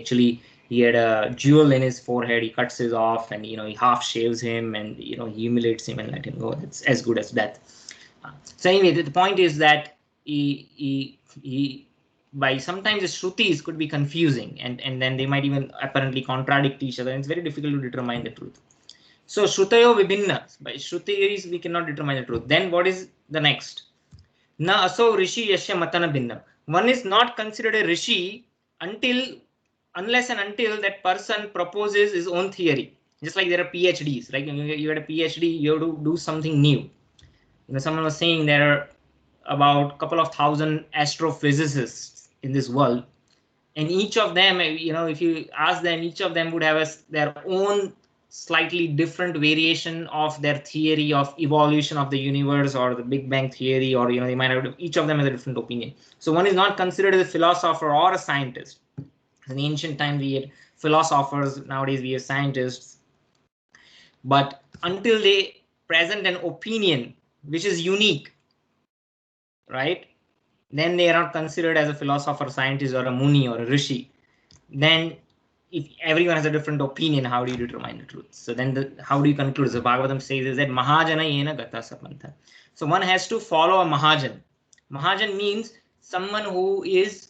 had a jewel in his forehead. He cuts it off, and he half shaves him, and he humiliates him and let him go. That's as good as death. So anyway, the point is that he by sometimes the shrutis could be confusing, and then they might even apparently contradict each other, and it's very difficult to determine the truth. So shrutayo vibhinna. By shrutis we cannot determine the truth. Then what is the next? Na aso rishi yasya matana bhinna. One is not considered a rishi unless and until that person proposes his own theory. Just like there are PhDs, right? You had a PhD, you have to do something new. Someone was saying there are about a couple of thousand astrophysicists in this world, and each of them, if you ask them, each of them would have their own slightly different variation of their theory of evolution of the universe or the Big Bang theory, or they might have, each of them has a different opinion. So one is not considered as a philosopher or a scientist. In ancient times we had philosophers, nowadays we have scientists. But until they present an opinion which is unique, right, then they are not considered as a philosopher, scientist, or a muni or a rishi. Then if everyone has a different opinion, how do you determine the truth? So then how do you conclude? So Bhagavatam says is that Mahajana yena gata sapantha. So one has to follow a Mahajan. Mahajan means someone who is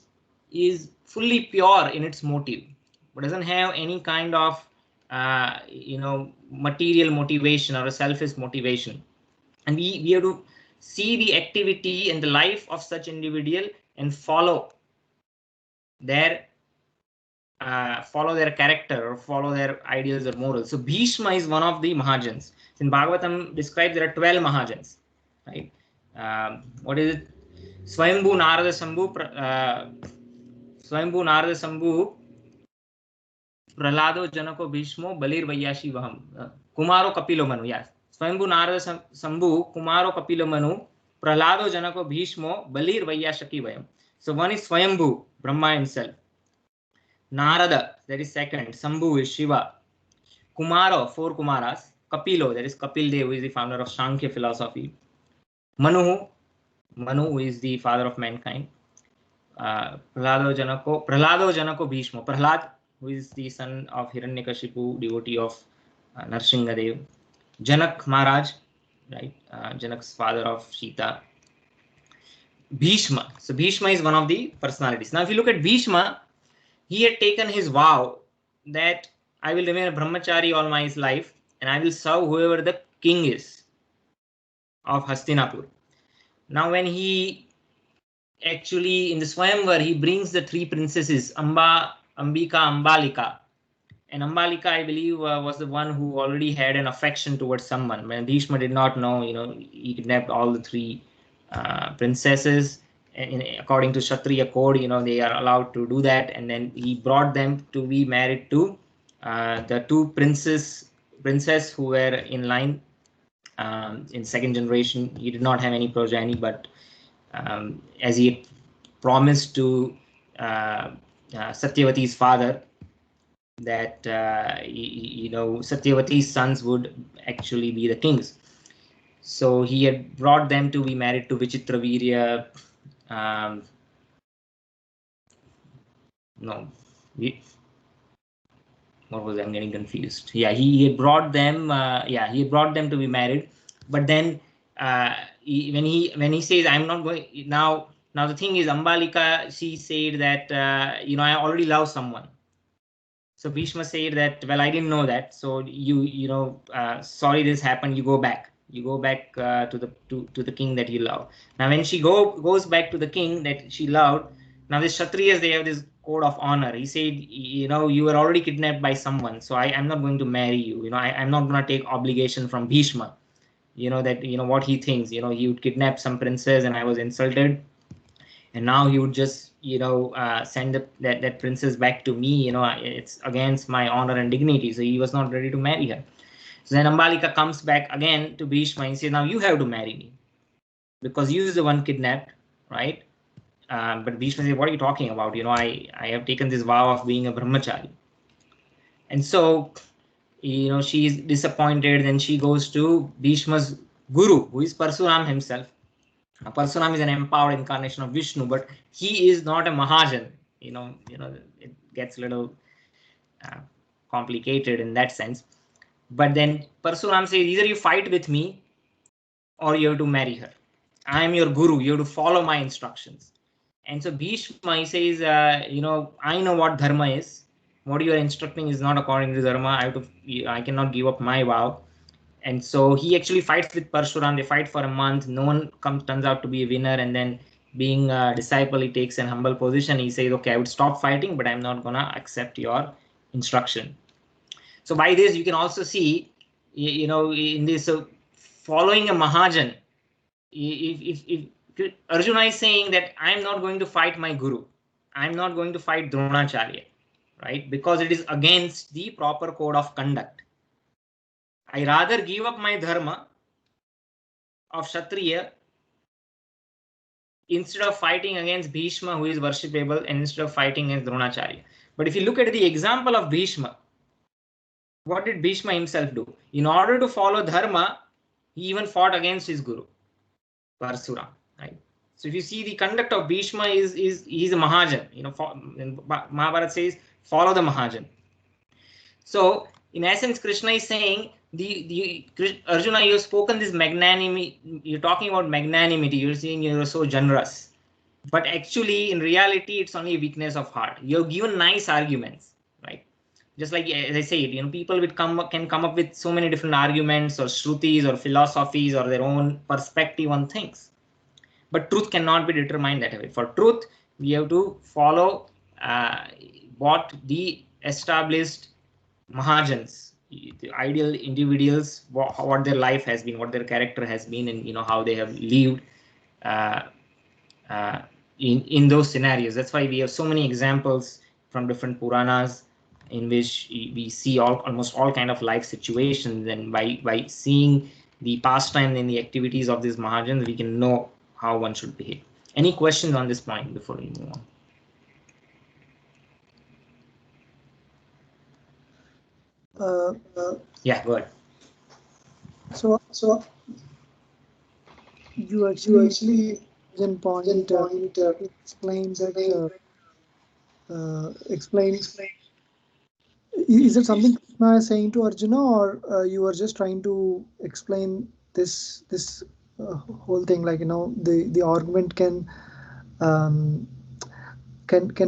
fully pure in its motive, but doesn't have any kind of material motivation or a selfish motivation. And we have to see the activity and the life of such individual and follow their character or follow their ideals or morals. So Bhishma is one of the Mahajans. In Bhagavatam describes there are 12 Mahajans, right? What is it? Swayambhu, Narada, Sambhu, Swayambhu Narada Sambhu Prahlado Janako Bhishmo Balirvayashi Vaham. Kumaro Kapilo Manu, yes. Swayambhu Narada Sambhu Kumaro Kapilo Manu Prahlado Janako Bhishmo Balirvayashaki Vayam. So one is Swayambhu, Brahma himself. Narada, that is second. Sambhu is Shiva. Kumaro, 4 Kumaras. Kapilo, that is Kapil Dev, who is the founder of Sankhya philosophy. Manu, who is the father of mankind. Prahlado Janako Bhishmo. Prahlad, who is the son of Hiranyakashipu, devotee of Narsinghadev. Janak Maharaj, right? Janak's father of Sita. Bhishma. So Bhishma is one of the personalities. Now, if you look at Bhishma, he had taken his vow that I will remain a brahmachari all my life and I will serve whoever the king is of Hastinapur. Now, when he actually in the Swayamvar, he brings the 3 princesses, Ambika, Ambalika. And Ambalika, I believe, was the one who already had an affection towards someone. When Bhishma did not know, he kidnapped all the 3 princesses. And according to Kshatriya code, they are allowed to do that. And then he brought them to be married to the 2 princess who were in line in 2nd generation. He did not have any progeny, but as he had promised to Satyavati's father, that Satyavati's sons would actually be the kings. So he had brought them to be married to Vichitravirya. What was I'm getting confused. Yeah, he had brought them. He had brought them to be married, but then when he says I'm not going now. Now the thing is, Ambalika, she said that I already love someone. So Bhishma said that, well, I didn't know that. So sorry, this happened. You go back. You go back to the king that you love. Now, when she goes back to the king that she loved, now the Kshatriyas, they have this code of honor. He said, you were already kidnapped by someone, so I'm not going to marry you. I'm not going to take obligation from Bhishma. What he thinks. He would kidnap some princess, and I was insulted. And now he would just, send that princess back to me. It's against my honor and dignity. So he was not ready to marry her. So then Ambalika comes back again to Bhishma and says, now you have to marry me because you is the one kidnapped, right? But Bhishma says, what are you talking about? I have taken this vow of being a brahmachari. And so, she is disappointed. Then she goes to Bhishma's guru, who is Parsuram himself. Parsuram is an empowered incarnation of Vishnu, but he is not a Mahajan. It gets a little complicated in that sense. But then Parsuram says, either you fight with me or you have to marry her. I am your guru. You have to follow my instructions. And so Bhishma, he says, I know what dharma is. What you are instructing is not according to dharma. I cannot give up my vow. And so he actually fights with Parshuram. They fight for a month. No one turns out to be a winner. And then being a disciple, he takes an humble position. He says, okay, I would stop fighting, but I'm not going to accept your instruction. So by this, you can also see, in this following a Mahajan, if Arjuna is saying that I'm not going to fight my guru, I'm not going to fight Dronacharya, right? Because it is against the proper code of conduct. I rather give up my dharma of Kshatriya instead of fighting against Bhishma, who is worshipable, and instead of fighting against Dronacharya. But if you look at the example of Bhishma, what did Bhishma himself do? In order to follow dharma, he even fought against his guru, Parsuram, right? So if you see the conduct of Bhishma he's a Mahajan. Mahabharata says, follow the Mahajan. So in essence, Krishna is saying, Arjuna, you have spoken this magnanimity. You're talking about magnanimity. You're saying you're so generous, but actually, in reality, it's only a weakness of heart. You've given nice arguments, right? Just like as I said, people can come up with so many different arguments or shrutis or philosophies or their own perspective on things. But truth cannot be determined that way. For truth, we have to follow what the established Mahajans, the ideal individuals, what their life has been, what their character has been, and how they have lived, in those scenarios. That's why we have so many examples from different Puranas in which we see almost all kind of life situations, and by seeing the pastime and the activities of these Mahajans, we can know how one should behave. Any questions on this point before we move on? Yeah, go ahead. So you actually then point explain that explain. Is it something Krishna is saying to Arjuna, or you are just trying to explain this whole thing? Like, the argument can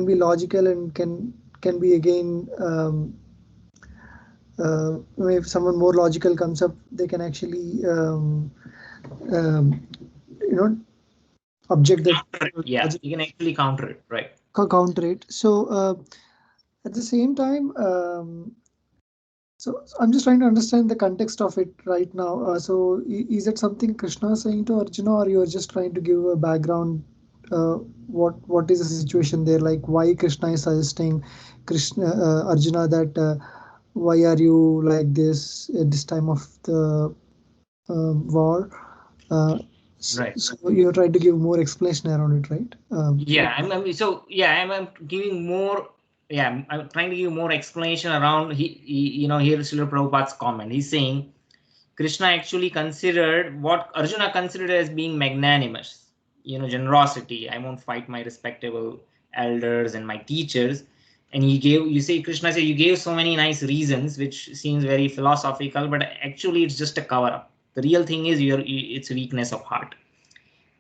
be logical and can be again. If someone more logical comes up, they can actually object that. Yeah, you can actually counter it, right? Counter it. So at the same time, so I'm just trying to understand the context of it right now. So is it something Krishna is saying to Arjuna, or you are just trying to give a background? What is the situation there? Like, why Krishna is suggesting Arjuna that why are you like this at this time of the war? Right. So you're trying to give more explanation around it, right? Yeah, I'm giving more. Yeah, I'm trying to give more explanation around. Here Srila Prabhupada's comment. He's saying Krishna actually considered what Arjuna considered as being magnanimous. Generosity. I won't fight my respectable elders and my teachers. And Krishna said, you gave so many nice reasons, which seems very philosophical, but actually it's just a cover up. The real thing is it's weakness of heart.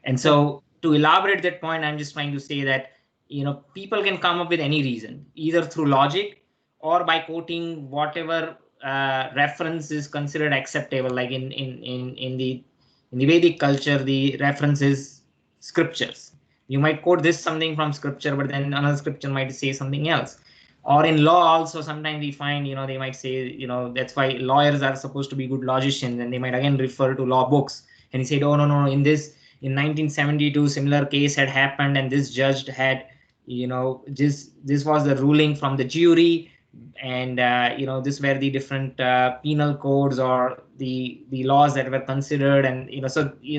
And so to elaborate that point, I'm just trying to say that, people can come up with any reason, either through logic or by quoting whatever reference is considered acceptable. Like in the Vedic culture, the reference is scriptures. You might quote something from scripture, but then another scripture might say something else. Or in law also, sometimes we find, they might say, that's why lawyers are supposed to be good logicians, and they might again refer to law books. And he said, oh, no, in 1972, similar case had happened, and this judge had, this was the ruling from the jury, and this were the different penal codes or the laws that were considered, and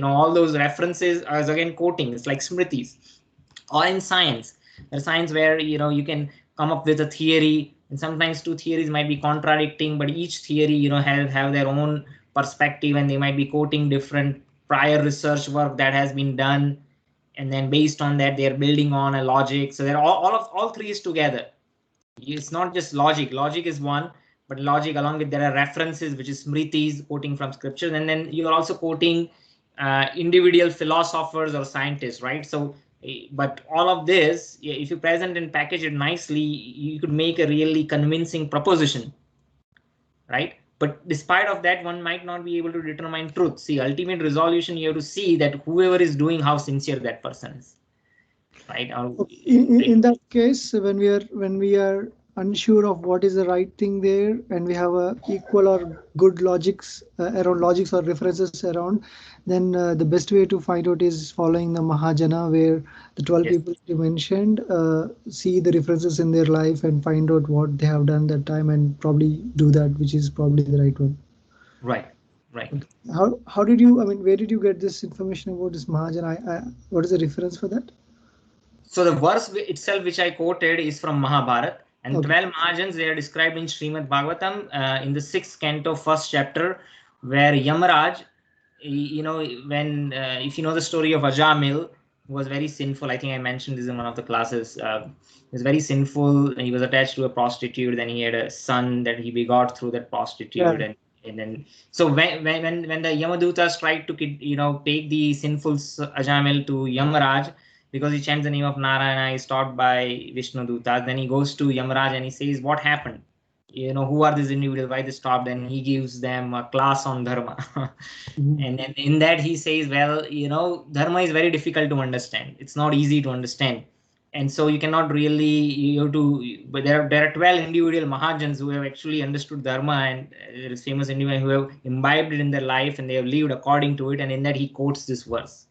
all those references as again quoting. It's like smritis. Or in science, there's science where you can come up with a theory, and sometimes two theories might be contradicting, but each theory have their own perspective, and they might be quoting different prior research work that has been done, and then based on that they're building on a logic. So they're all three is together. It's not just logic is one, but logic along with there are references, which is smritis, quoting from scriptures, and then you're also quoting individual philosophers or scientists, right? So but all of this, if you present and package it nicely, you could make a really convincing proposition, right? But despite of that, one might not be able to determine truth. See, ultimate resolution, you have to see that whoever is doing, how sincere that person is, right? In that case, when we are unsure of what is the right thing there, and we have a equal or good logics around logics or references around, then the best way to find out is following the Mahajana, where the 12 people you mentioned, see the references in their life and find out what they have done that time, and probably do that, which is probably the right one. Right. How did you, where did you get this information about this Mahajana? What is the reference for that? So the verse itself, which I quoted, is from Mahabharata, and 12 Mahajans, they are described in Srimad Bhagavatam in the 6th canto, 1st chapter, where Yamaraj, when if you know the story of Ajamil, who was very sinful. I think I mentioned this in one of the classes. He was very sinful. He was attached to a prostitute. Then he had a son that he begot through that prostitute, and then so when the Yamadutas tried to take the sinful Ajamil to Yamaraj, because he chants the name of Narayana, he stopped by Vishnu Dutas. Then he goes to Yamaraj and he says, what happened? Who are these individuals? Why they stopped? And he gives them a class on dharma. And then in that he says, well, dharma is very difficult to understand. It's not easy to understand. And so you cannot really, but there are 12 individual Mahajans who have actually understood dharma, and there is famous individuals who have imbibed it in their life, and they have lived according to it. And in that he quotes this verse.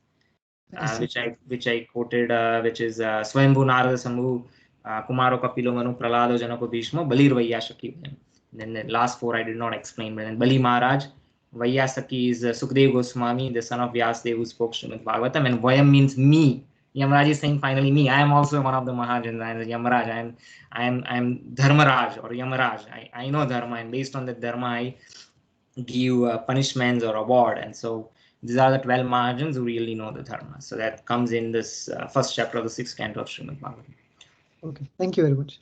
which I quoted, which is Swayambhu Narada Sambhu Kumaro Kapilo Manu Pralado Janako Bhishma Balir Vaiyasaki. Then the last four I did not explain, but then Bali Maharaj, Vaiyasaki is Sukdev Goswami, the son of Vyasadeva who spoke Srimad Bhagavatam, and Vayam means me. Yamaraj is saying finally me. I am also one of the Mahajans. I am Yamaraj. I am Dharmaraj or Yamaraj. I know Dharma, and based on the Dharma I give punishments or award. And so these are the 12 Mahajans who really know the Dharma. So that comes in this first chapter of the 6th canto of Srimad Bhagavatam. Okay, thank you very much.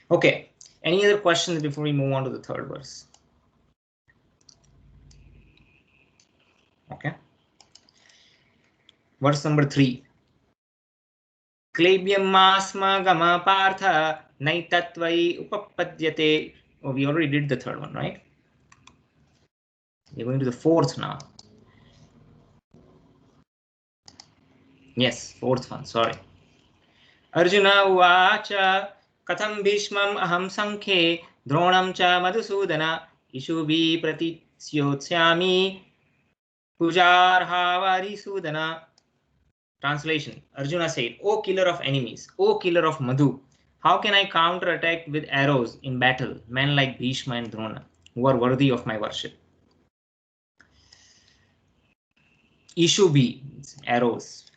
Okay, any other questions before we move on to the third verse? Okay. Verse number 3. Klebyam masma gama partha naitatvai upapadyate. Oh, we already did the third one, right? We're going to the fourth now. Yes, fourth one, sorry. Arjuna uvacha katham bhishmam aham sankhe dronam cha madhusudana ishubhi pratisyotsami pujarhavari sudana. Translation. Arjuna said, O killer of enemies, O killer of Madhu, how can I counterattack with arrows in battle men like Bhishma and Drona, who are worthy of my worship? Ishubhi, arrows,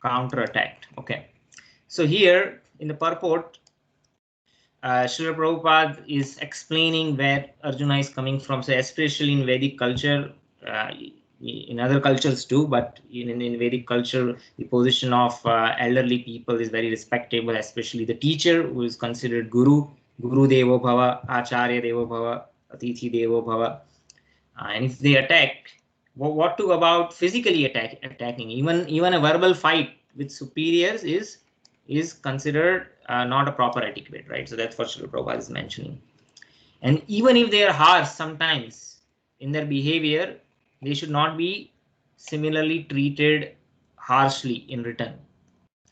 counterattacked. Okay. So here in the purport, Srila Prabhupada is explaining where Arjuna is coming from. So especially in Vedic culture, in other cultures too, but in Vedic culture, the position of elderly people is very respectable, especially the teacher, who is considered Guru, Guru Devo Bhava, Acharya Devo Bhava, Atithi Devo Bhava. And if they attack, what to about physically attacking? Even a verbal fight with superiors is considered not a proper etiquette, right? So that's what Srila Prabhupada is mentioning. And even if they are harsh sometimes in their behavior, they should not be similarly treated harshly in return.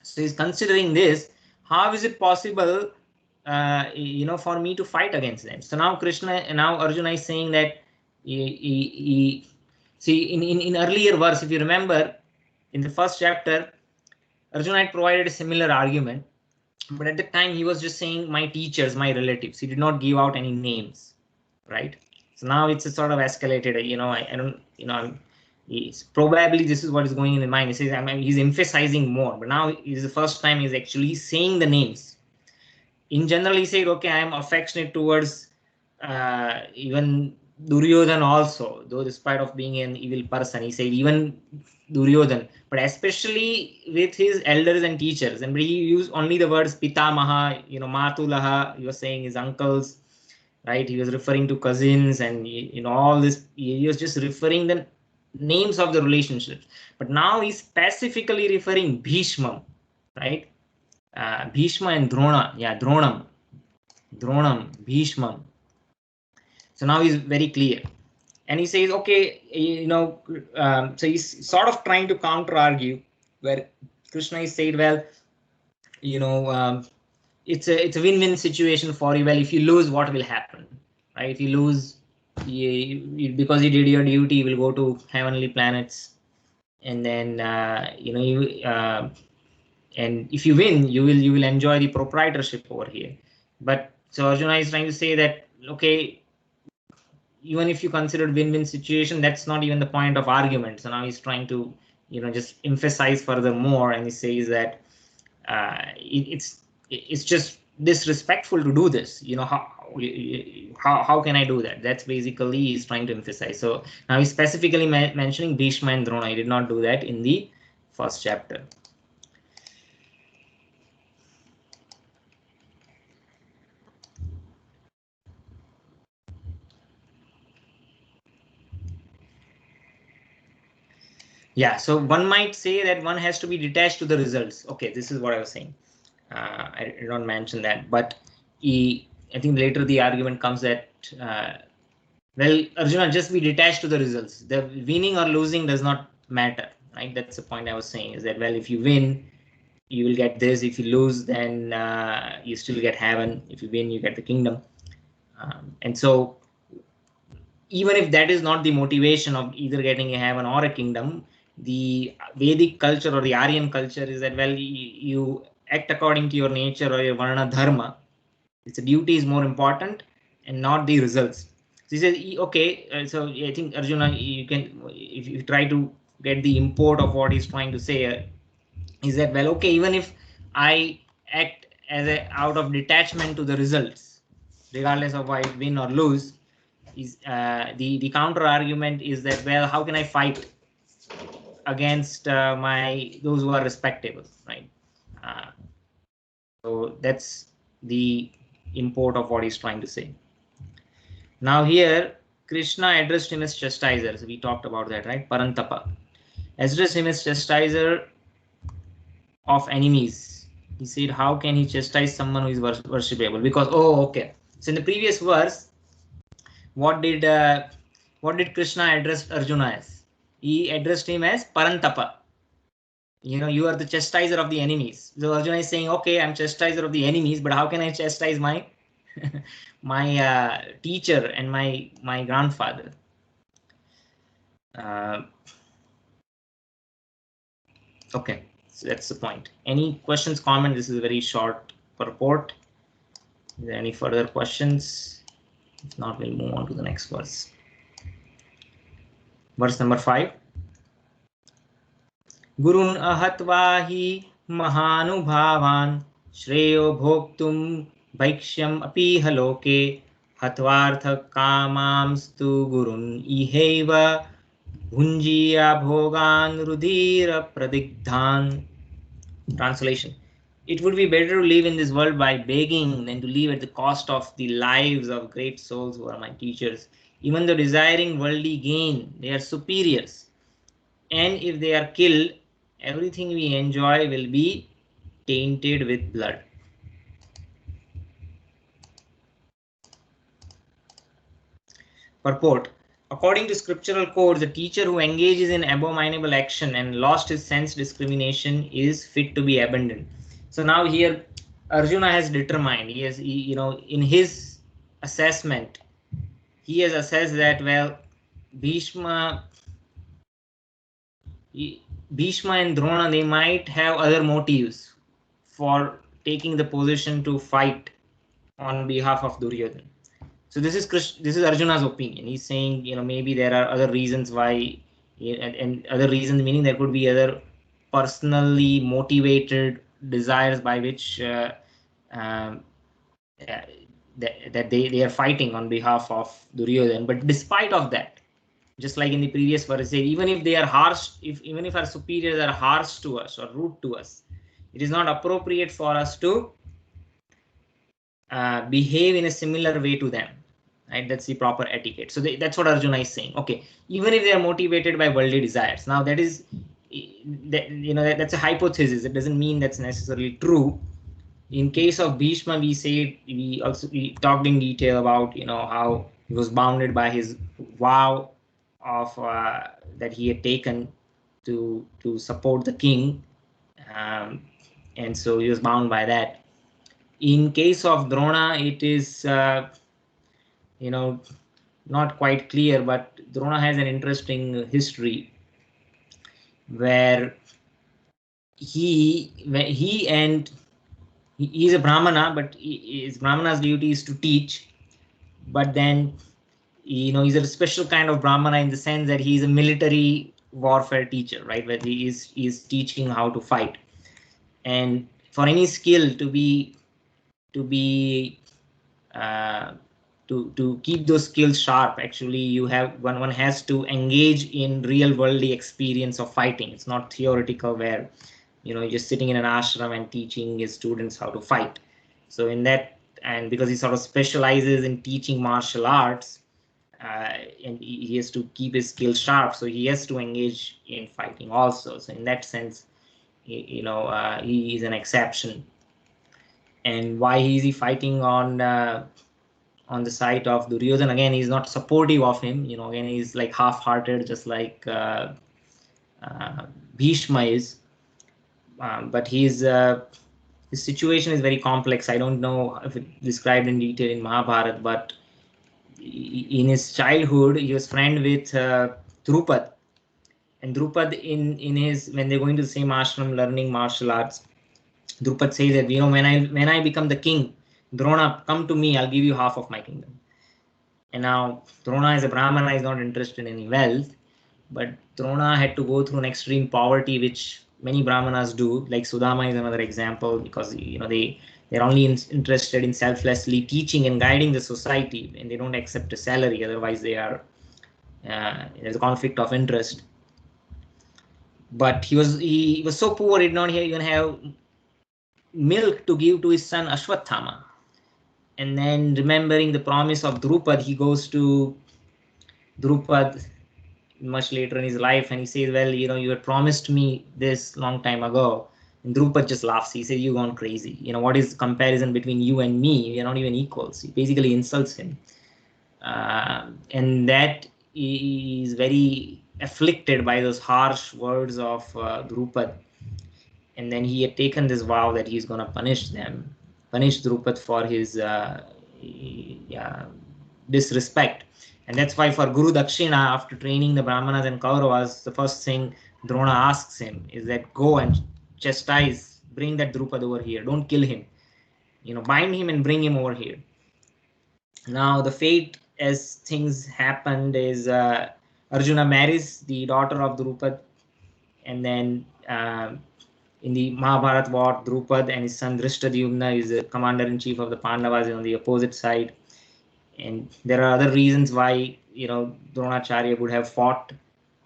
So he's considering this. How is it possible, for me to fight against them? So now Arjuna is saying that see in earlier verse, if you remember, in the first chapter, Arjuna had provided a similar argument, but at the time he was just saying my teachers, my relatives. He did not give out any names, right? So now it's a sort of escalated. Probably this is what is going in his mind. He says, he's emphasizing more, but now is the first time he's actually saying the names. In general, he said, okay, I am affectionate towards even Duryodhan also, though despite of being an evil person, he said even Duryodhan, but especially with his elders and teachers. And he used only the words Pitamaha, Matulaha, he was saying his uncles, right? He was referring to cousins and all this. He was just referring the names of the relationships. But now he's specifically referring Bhishma, right? Bhishma and Drona, Dronam, Bhishma. So now he's very clear, and he says, okay, so he's sort of trying to counter argue where Krishna is said, well, it's a win-win situation for you. Well, if you lose, what will happen, right? If you lose, because you did your duty, you will go to heavenly planets, and then and if you win, you will enjoy the proprietorship over here. But so Arjuna is trying to say that, okay, even if you consider win-win situation, that's not even the point of argument. So now he's trying to just emphasize further more, and he says that it's just disrespectful to do this. How can I do that? That's basically he's trying to emphasize. So now he's specifically mentioning Bhishma and Drona. He did not do that in the first chapter. Yeah, so one might say that one has to be detached to the results. Okay, this is what I was saying. I did not mention that, but I think later the argument comes that, well, Arjuna, just be detached to the results. The winning or losing does not matter, right? That's the point I was saying, is that, well, if you win, you will get this. If you lose, then you still get heaven. If you win, you get the kingdom. And so even if that is not the motivation of either getting a heaven or a kingdom, the Vedic culture or the Aryan culture is that, well, you act according to your nature or your varna dharma. It's a duty is more important and not the results. So he says, okay, so I think Arjuna, you can, if you try to get the import of what he's trying to say, is that, well, okay, even if I act as a out of detachment to the results, regardless of I win or lose, is the counter argument is that, well, how can I fight against those who are respectable, right? So that's the import of what he's trying to say. Now here, Krishna addressed him as chastiser. So we talked about that, right? Parantapa addressed him as chastiser of enemies. He said, how can he chastise someone who is worshipable? Because, oh, okay. So in the previous verse, what did Krishna address Arjuna as? He addressed him as Parantapa. You know, you are the chastiser of the enemies. So Arjuna is saying, okay, I'm chastiser of the enemies, but how can I chastise my my teacher and my grandfather? Okay, so that's the point. Any questions, comment? This is a very short purport. Is there any further questions? If not, we'll move on to the next verse. Verse number 5. Gurun ahatva hi mahanubhavan shreyo bhoktum bhaiksyam api haloke hatvartha kamamstu gurun iheva bhunjiya bhogan rudira pradigdhan. Translation: it would be better to live in this world by begging than to live at the cost of the lives of great souls who are my teachers. Even though desiring worldly gain, they are superiors. And if they are killed, everything we enjoy will be tainted with blood. Purport: according to scriptural codes, the teacher who engages in abominable action and lost his sense discrimination is fit to be abandoned. So now here Arjuna has determined, in his assessment, he has assessed that, well, Bhishma and Drona, they might have other motives for taking the position to fight on behalf of Duryodhana. So this is Arjuna's opinion. He's saying, maybe there are other reasons why, and other reasons meaning there could be other personally motivated desires by which that they are fighting on behalf of Duryodhana. But despite of that, just like in the previous verse, even if they are harsh, even if our superiors are harsh to us or rude to us, it is not appropriate for us to behave in a similar way to them. Right? That's the proper etiquette. So that's what Arjuna is saying. Okay, even if they are motivated by worldly desires. Now that is, that's a hypothesis. It doesn't mean that's necessarily true. In case of Bhishma, we talked in detail about how he was bounded by his vow of that he had taken to support the king, and so he was bound by that. In case of Drona, it is not quite clear, but Drona has an interesting history where he is a Brahmana, but his Brahmana's duty is to teach. But then, he's a special kind of Brahmana in the sense that he's a military warfare teacher, right? Where he is teaching how to fight. And for any skill to keep those skills sharp, actually one has to engage in real worldly experience of fighting. It's not theoretical where you're just sitting in an ashram and teaching his students how to fight. So in that, and because he sort of specializes in teaching martial arts, and he has to keep his skills sharp, so he has to engage in fighting also. So in that sense, he is an exception. And why is he fighting on the side of Duryodhana? Again, he's not supportive of him. Again, he's like half-hearted, just like Bhishma is. But his situation is very complex. I don't know if it's described in detail in Mahabharata, but in his childhood, he was friend with Drupad, And Drupad in his, when they're going to the same ashram learning martial arts, Drupad says that, when I become the king, Drona, come to me, I'll give you half of my kingdom. And now Drona as a Brahmana is not interested in any wealth, but Drona had to go through an extreme poverty, which many Brahmanas do. Like Sudama is another example, because they're only interested in selflessly teaching and guiding the society, and they don't accept a salary. Otherwise, there's a conflict of interest. But he was so poor, he did not even have milk to give to his son Ashwathama. And then, remembering the promise of Drupad, he goes to Drupad much later in his life, and he says, well, you had promised me this long time ago. And Drupad just laughs. He says, you've gone crazy. What is comparison between you and me? We are not even equals. He basically insults him. And that is very afflicted by those harsh words of Drupad. And then he had taken this vow that he's going to punish Drupad for his disrespect. And that's why for Guru Dakshina, after training the Brahmanas and Kauravas, the first thing Drona asks him is that go and chastise, bring that Drupad over here. Don't kill him. Bind him and bring him over here. Now the fate, as things happened, is Arjuna marries the daughter of Drupad, and then in the Mahabharata war, Drupad and his son Drishtadyumna is the commander-in-chief of the Pandavas on the opposite side. And there are other reasons why Dronacharya would have fought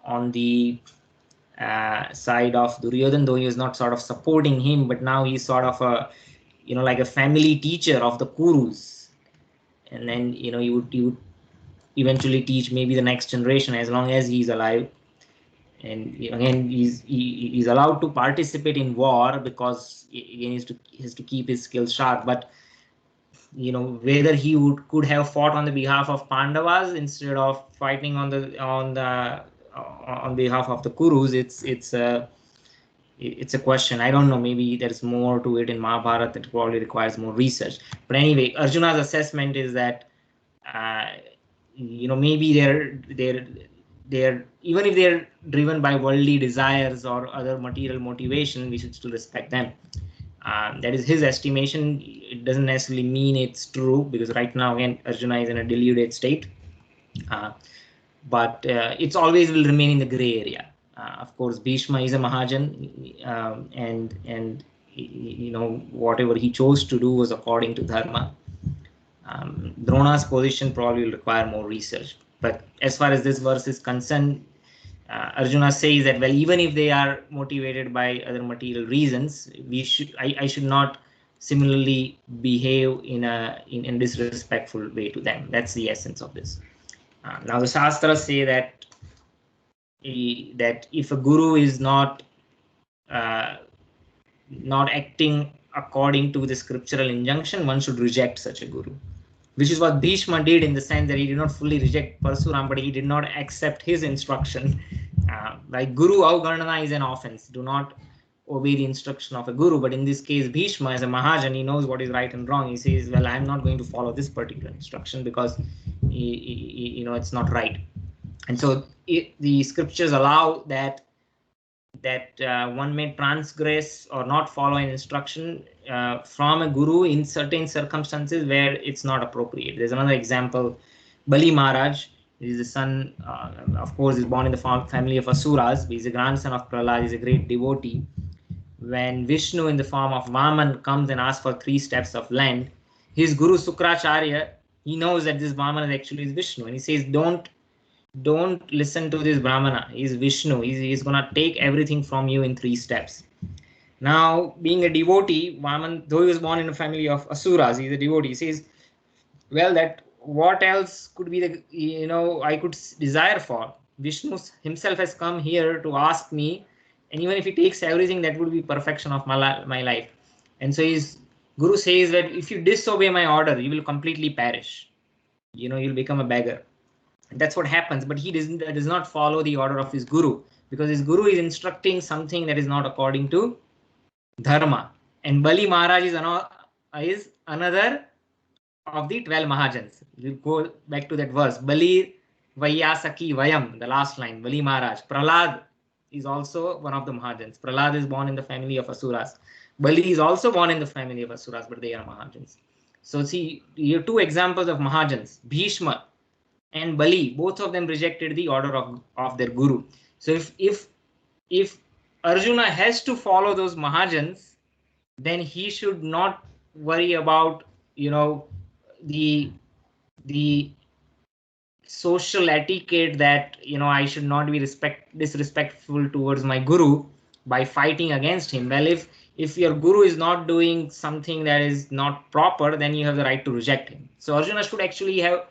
on the side of Duryodhan, though he was not sort of supporting him, but now he's sort of a like a family teacher of the Kurus. And then he would eventually teach maybe the next generation as long as he's alive. And again, he's allowed to participate in war because he has to keep his skills sharp. But whether he could have fought on the behalf of Pandavas instead of fighting on behalf of the Kurus, it's a question. I don't know. Maybe there's more to it in Mahabharata that probably requires more research. But anyway, Arjuna's assessment is that maybe they're even if they're driven by worldly desires or other material motivation, we should still respect them. That is his estimation. It doesn't necessarily mean it's true, because right now, again, Arjuna is in a deluded state. But it's always will remain in the gray area. Of course, Bhishma is a Mahajan, and whatever he chose to do was according to Dharma. Drona's position probably will require more research. But as far as this verse is concerned, Arjuna says that, well, even if they are motivated by other material reasons, I should not similarly behave in a disrespectful way to them. That's the essence of this. Now the Shastras say that if a guru is not acting according to the scriptural injunction, one should reject such a guru. Which is what Bhishma did, in the sense that he did not fully reject Parsuram, but he did not accept his instruction. Like Guru Avgarnana is an offense. Do not obey the instruction of a guru. But in this case, Bhishma, as a Mahajan, he knows what is right and wrong. He says, well, I'm not going to follow this particular instruction because it's not right. And so the scriptures allow that one may transgress or not follow an instruction from a guru in certain circumstances where it's not appropriate. There's another example. Bali Maharaj is the son, of course, is born in the family of Asuras. He's a grandson of Prahlad. He's a great devotee. When Vishnu in the form of Vaman comes and asks for 3 steps of land, his guru Sukracharya, he knows that this Vaman actually is Vishnu, and he says, don't listen to this Brahmana. He's Vishnu. He's going to take everything from you in 3 steps. Now, being a devotee, Vaman, though he was born in a family of Asuras, he's a devotee. He says, well, that what else could be I could desire for? Vishnu himself has come here to ask me, and even if he takes everything, that would be perfection of my life. And so his guru says that if you disobey my order, you will completely perish. You'll become a beggar. And that's what happens. But he does not follow the order of his guru, because his guru is instructing something that is not according to Dharma. And Bali Maharaj is another of the 12 Mahajans. We'll go back to that verse. Bali Vaiyasaki Vayam, the last line, Bali Maharaj. Prahlad is also one of the Mahajans. Prahlad is born in the family of Asuras. Bali is also born in the family of Asuras, but they are Mahajans. So see, you have two examples of Mahajans, Bhishma and Bali. Both of them rejected the order of their guru. So if Arjuna has to follow those Mahajans, then he should not worry about, you know, the social etiquette that, you know, I should not be disrespectful towards my guru by fighting against him. Well, if your guru is not doing something that is not proper, then you have the right to reject him. So Arjuna should actually have,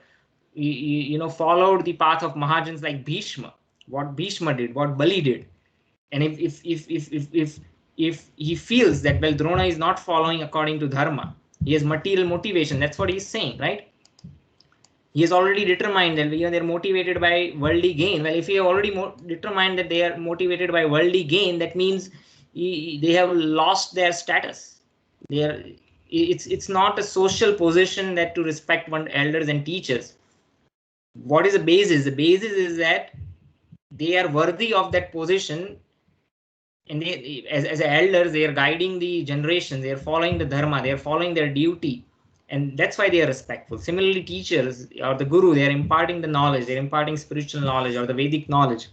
you know, followed the path of Mahajans like Bhishma, what Bhishma did, what Bali did. And if he feels that, well, Drona is not following according to dharma, he has material motivation, that's what he's saying, right? He has already determined that, you know, they're motivated by worldly gain. Well, if he have already determined that they are motivated by worldly gain, that means they have lost their status. It's not a social position that to respect one elders and teachers. What is the basis? The basis is that they are worthy of that position, and they, as elders, they are guiding the generation, they are following the dharma, they are following their duty, and that's why they are respectful. Similarly, teachers or the guru, they are imparting the knowledge, they're imparting spiritual knowledge or the Vedic knowledge,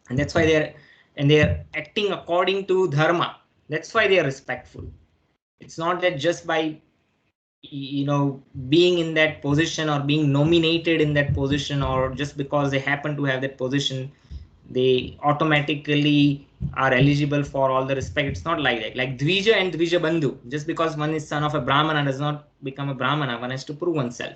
and that's why they are acting according to dharma. That's why they are respectful. It's not that just by, you know, being in that position or being nominated in that position, or just because they happen to have that position, they automatically are eligible for all the respect. It's not like that. Like Dvija and Dvija Bandhu, just because one is son of a Brahmana does not become a Brahmana. One has to prove oneself.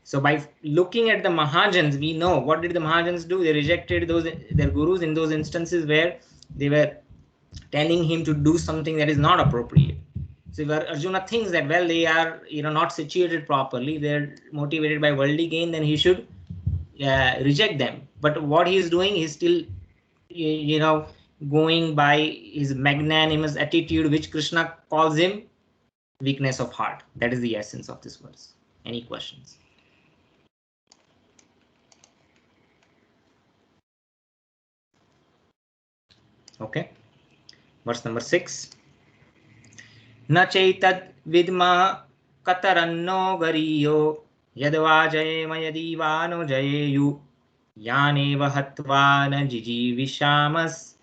So by looking at the Mahajans, we know what did the Mahajans do? They rejected their gurus in those instances where they were telling him to do something that is not appropriate. So if Arjuna thinks that, well, they are, you know, not situated properly, they're motivated by worldly gain, then he should reject them. But what he is doing is still, you know, going by his magnanimous attitude, which Krishna calls him weakness of heart. That is the essence of this verse. Any questions? Okay. Verse number 6. Na chaitad vidma kataranno gariyo yadva jayema yadivano jayeyu yaneva hatva na jijivishamas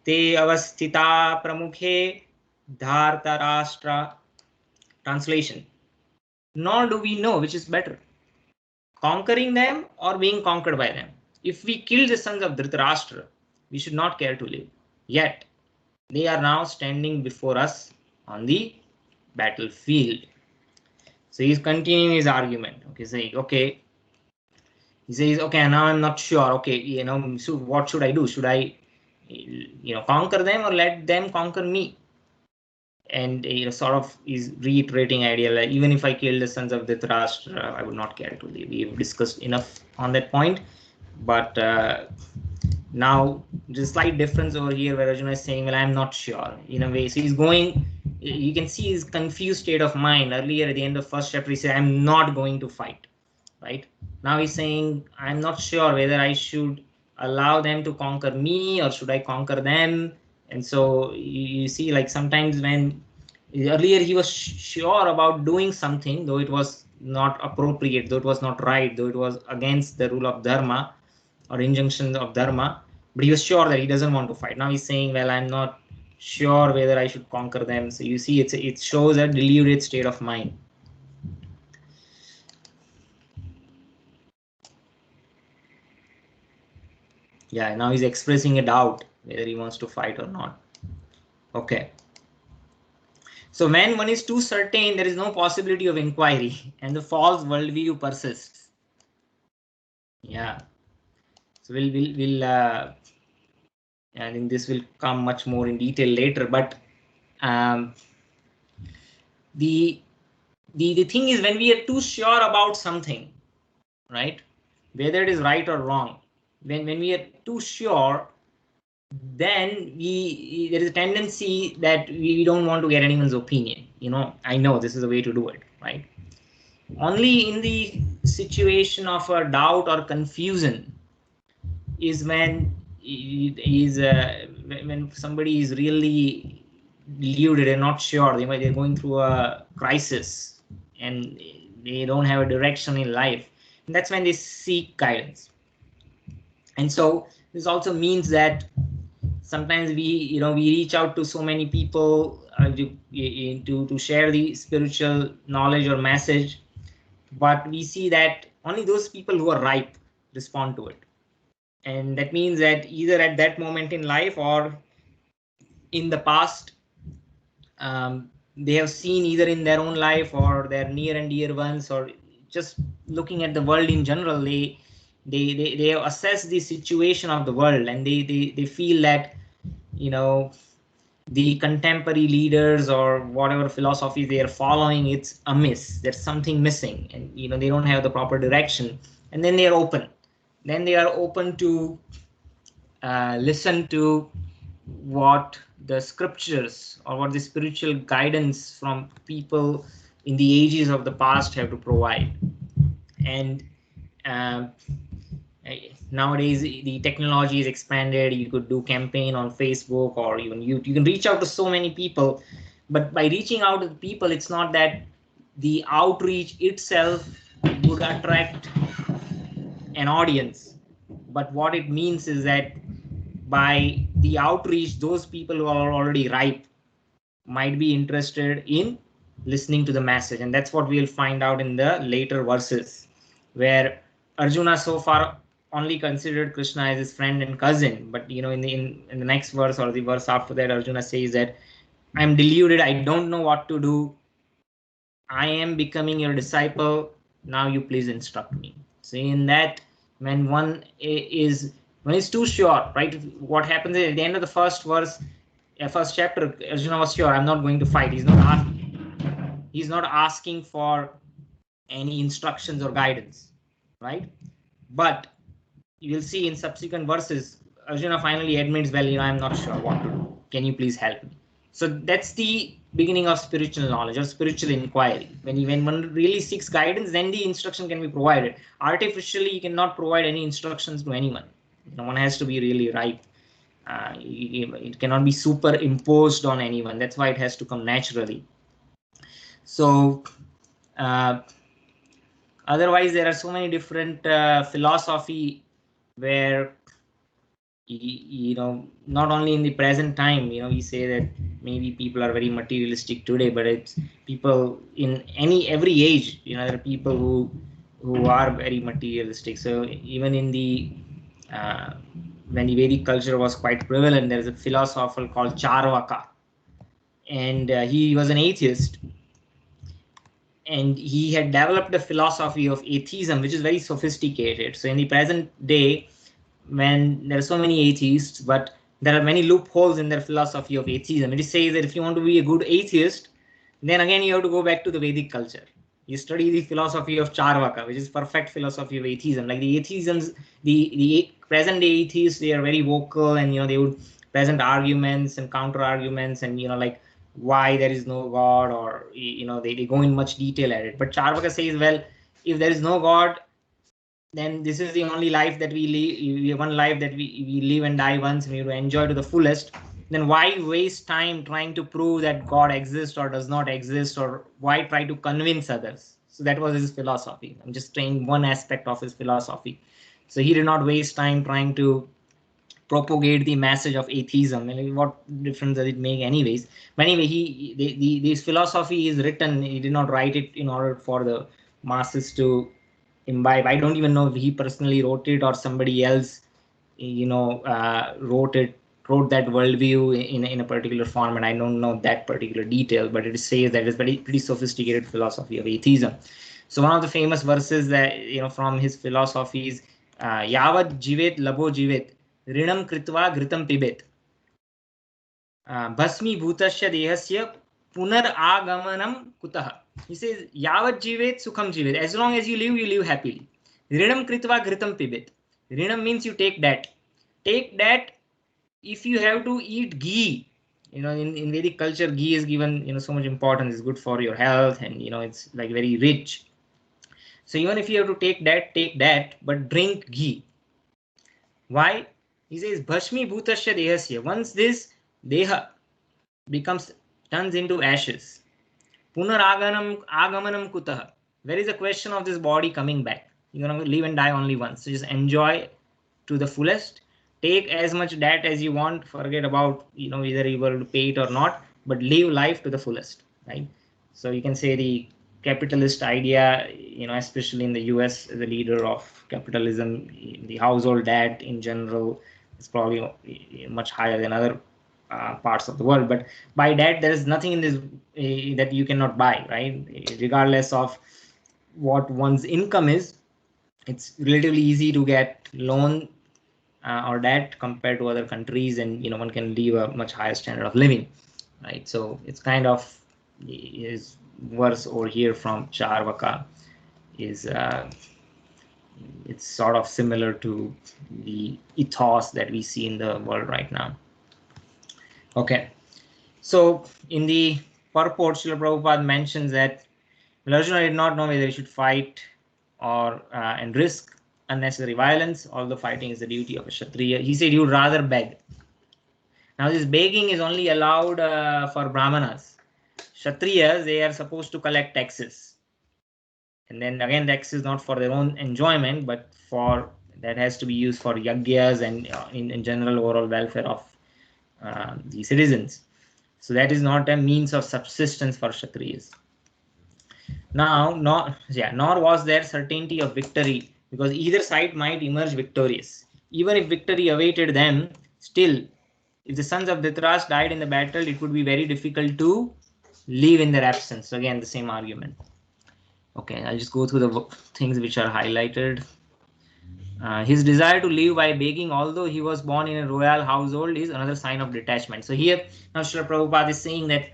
te avasthita pramukhe dhartarashtra. Translation: nor do we know which is better, conquering them or being conquered by them. If we kill the sons of Dhritarashtra, we should not care to live. Yet they are now standing before us on the battlefield. So he's continuing his argument. Okay, saying, okay, he says, okay, now I'm not sure. Okay, you know, so what should I do? Should I, you know, conquer them or let them conquer me? And, you know, sort of is reiterating idea like, even if I kill the sons of Dhritarashtra, I would not care to live. We've discussed enough on that point, but now there's a slight difference over here where Arjuna is saying, well, I'm not sure, in a way. So he's going, you can see his confused state of mind. Earlier at the end of first chapter, he said, I'm not going to fight, right? Now he's saying, I'm not sure whether I should allow them to conquer me or should I conquer them. And so you see, like sometimes when earlier he was sure about doing something, though it was not appropriate, though it was not right, though it was against the rule of dharma or injunction of dharma, but he was sure that he doesn't want to fight. Now he's saying, well, I'm not sure whether I should conquer them. So you see, it shows a deluded state of mind. Yeah, now he's expressing a doubt whether he wants to fight or not. Okay. So when one is too certain, there is no possibility of inquiry and the false worldview persists. Yeah. So we'll I think this will come much more in detail later, but the thing is, when we are too sure about something, right, whether it is right or wrong, when we are too sure, then there is a tendency that we don't want to get anyone's opinion. You know, I know this is the way to do it, right? Only in the situation of a doubt or confusion is when when somebody is really deluded and not sure, they're going through a crisis and they don't have a direction in life, and that's when they seek guidance. And so this also means that sometimes we reach out to so many people to share the spiritual knowledge or message, but we see that only those people who are ripe respond to it. And that means that either at that moment in life or in the past, they have seen either in their own life or their near and dear ones, or just looking at the world in general, they have assessed the situation of the world, and they feel that the contemporary leaders or whatever philosophy they are following, it's amiss, there's something missing, and they don't have the proper direction. And then they are open to listen to what the scriptures or what the spiritual guidance from people in the ages of the past have to provide. And nowadays the technology is expanded. You could do campaign on Facebook, or even you can reach out to so many people. But by reaching out to the people, it's not that the outreach itself would attract an audience, but what it means is that by the outreach, those people who are already ripe might be interested in listening to the message. And that's what we'll find out in the later verses, where Arjuna so far only considered Krishna as his friend and cousin, but in the next verse or the verse after that, Arjuna says that I'm deluded, I don't know what to do, I am becoming your disciple, now you please instruct me. So in that, when one is too sure, right, what happens is at the end of the first verse, first chapter, Arjuna was sure, I'm not going to fight. He's not asking for any instructions or guidance, right? But you will see in subsequent verses, Arjuna finally admits, well, I'm not sure what to do. Can you please help me? So that's the beginning of spiritual knowledge or spiritual inquiry. When one really seeks guidance, then the instruction can be provided. Artificially, you cannot provide any instructions to anyone. One has to be really ripe. It cannot be superimposed on anyone. That's why it has to come naturally. So otherwise, there are so many different philosophy where not only in the present time, we say that maybe people are very materialistic today, but it's people in every age. There are people who are very materialistic. So even in the when the Vedic culture was quite prevalent, there is a philosopher called Charvaka, and he was an atheist, and he had developed a philosophy of atheism, which is very sophisticated. So in the present day, when there are so many atheists, but there are many loopholes in their philosophy of atheism. It says that if you want to be a good atheist, then again you have to go back to the Vedic culture. You study the philosophy of Charvaka, which is perfect philosophy of atheism. Like the atheisms, the present day atheists, they are very vocal, and they would present arguments and counter arguments, and like why there is no God, or they go in much detail at it. But Charvaka says, well, if there is no God, then this is the only life that we live. We have one life that we live and die once, and we have to enjoy to the fullest. Then why waste time trying to prove that God exists or does not exist, or why try to convince others? So that was his philosophy. I'm just saying one aspect of his philosophy. So he did not waste time trying to propagate the message of atheism. And what difference does it make anyways? But anyway, this philosophy is written. He did not write it in order for the masses to imbibe. I don't even know if he personally wrote it or somebody else, wrote that worldview in a particular form, and I don't know that particular detail, but it says that it's pretty sophisticated philosophy of atheism. So one of the famous verses that from his philosophy is Yavat jivet labo jivet rinam kritva gritam pibet bhasmi bhutasya dehasya punar agamanam kutah. He says, Yavat jivet sukham jivet. As long as you live happily. Rinam kritva gritam pibet. Rinam means you take that. Take that. If you have to eat ghee, in Vedic culture, ghee is given so much importance. It's good for your health, and it's like very rich. So even if you have to take that, but drink ghee. Why? He says Bhashmi Bhutasya Dehasya. Once this Deha turns into ashes, Agamanam Kutaha. Where is the question of this body coming back? You're gonna live and die only once. So just enjoy to the fullest. Take as much debt as you want. Forget about whether you were to pay it or not, but live life to the fullest, right? So you can say the capitalist idea, especially in the US, the leader of capitalism, the household debt in general is probably much higher than other parts of the world. But by that, there is nothing in this that you cannot buy, right? Regardless of what one's income is, it's relatively easy to get loan or debt compared to other countries, and one can live a much higher standard of living, right? So it's kind of is worse over here from Charvaka is it's sort of similar to the ethos that we see in the world right now. Okay, so in the purport, Srila Prabhupada mentions that Arjuna did not know whether he should fight or and risk unnecessary violence, although fighting is the duty of a Kshatriya. He said he would rather beg. Now this begging is only allowed for Brahmanas. Kshatriyas, they are supposed to collect taxes. And then again, tax is not for their own enjoyment, but that has to be used for yagyas and in general overall welfare of the citizens. So that is not a means of subsistence for Kshatriyas. Now, nor was there certainty of victory, because either side might emerge victorious. Even if victory awaited them, still, if the sons of Dhritarashtra died in the battle, it would be very difficult to live in their absence. So again, the same argument. Okay, I'll just go through the things which are highlighted. His desire to live by begging, although he was born in a royal household, is another sign of detachment. So here, now Srila Prabhupada is saying that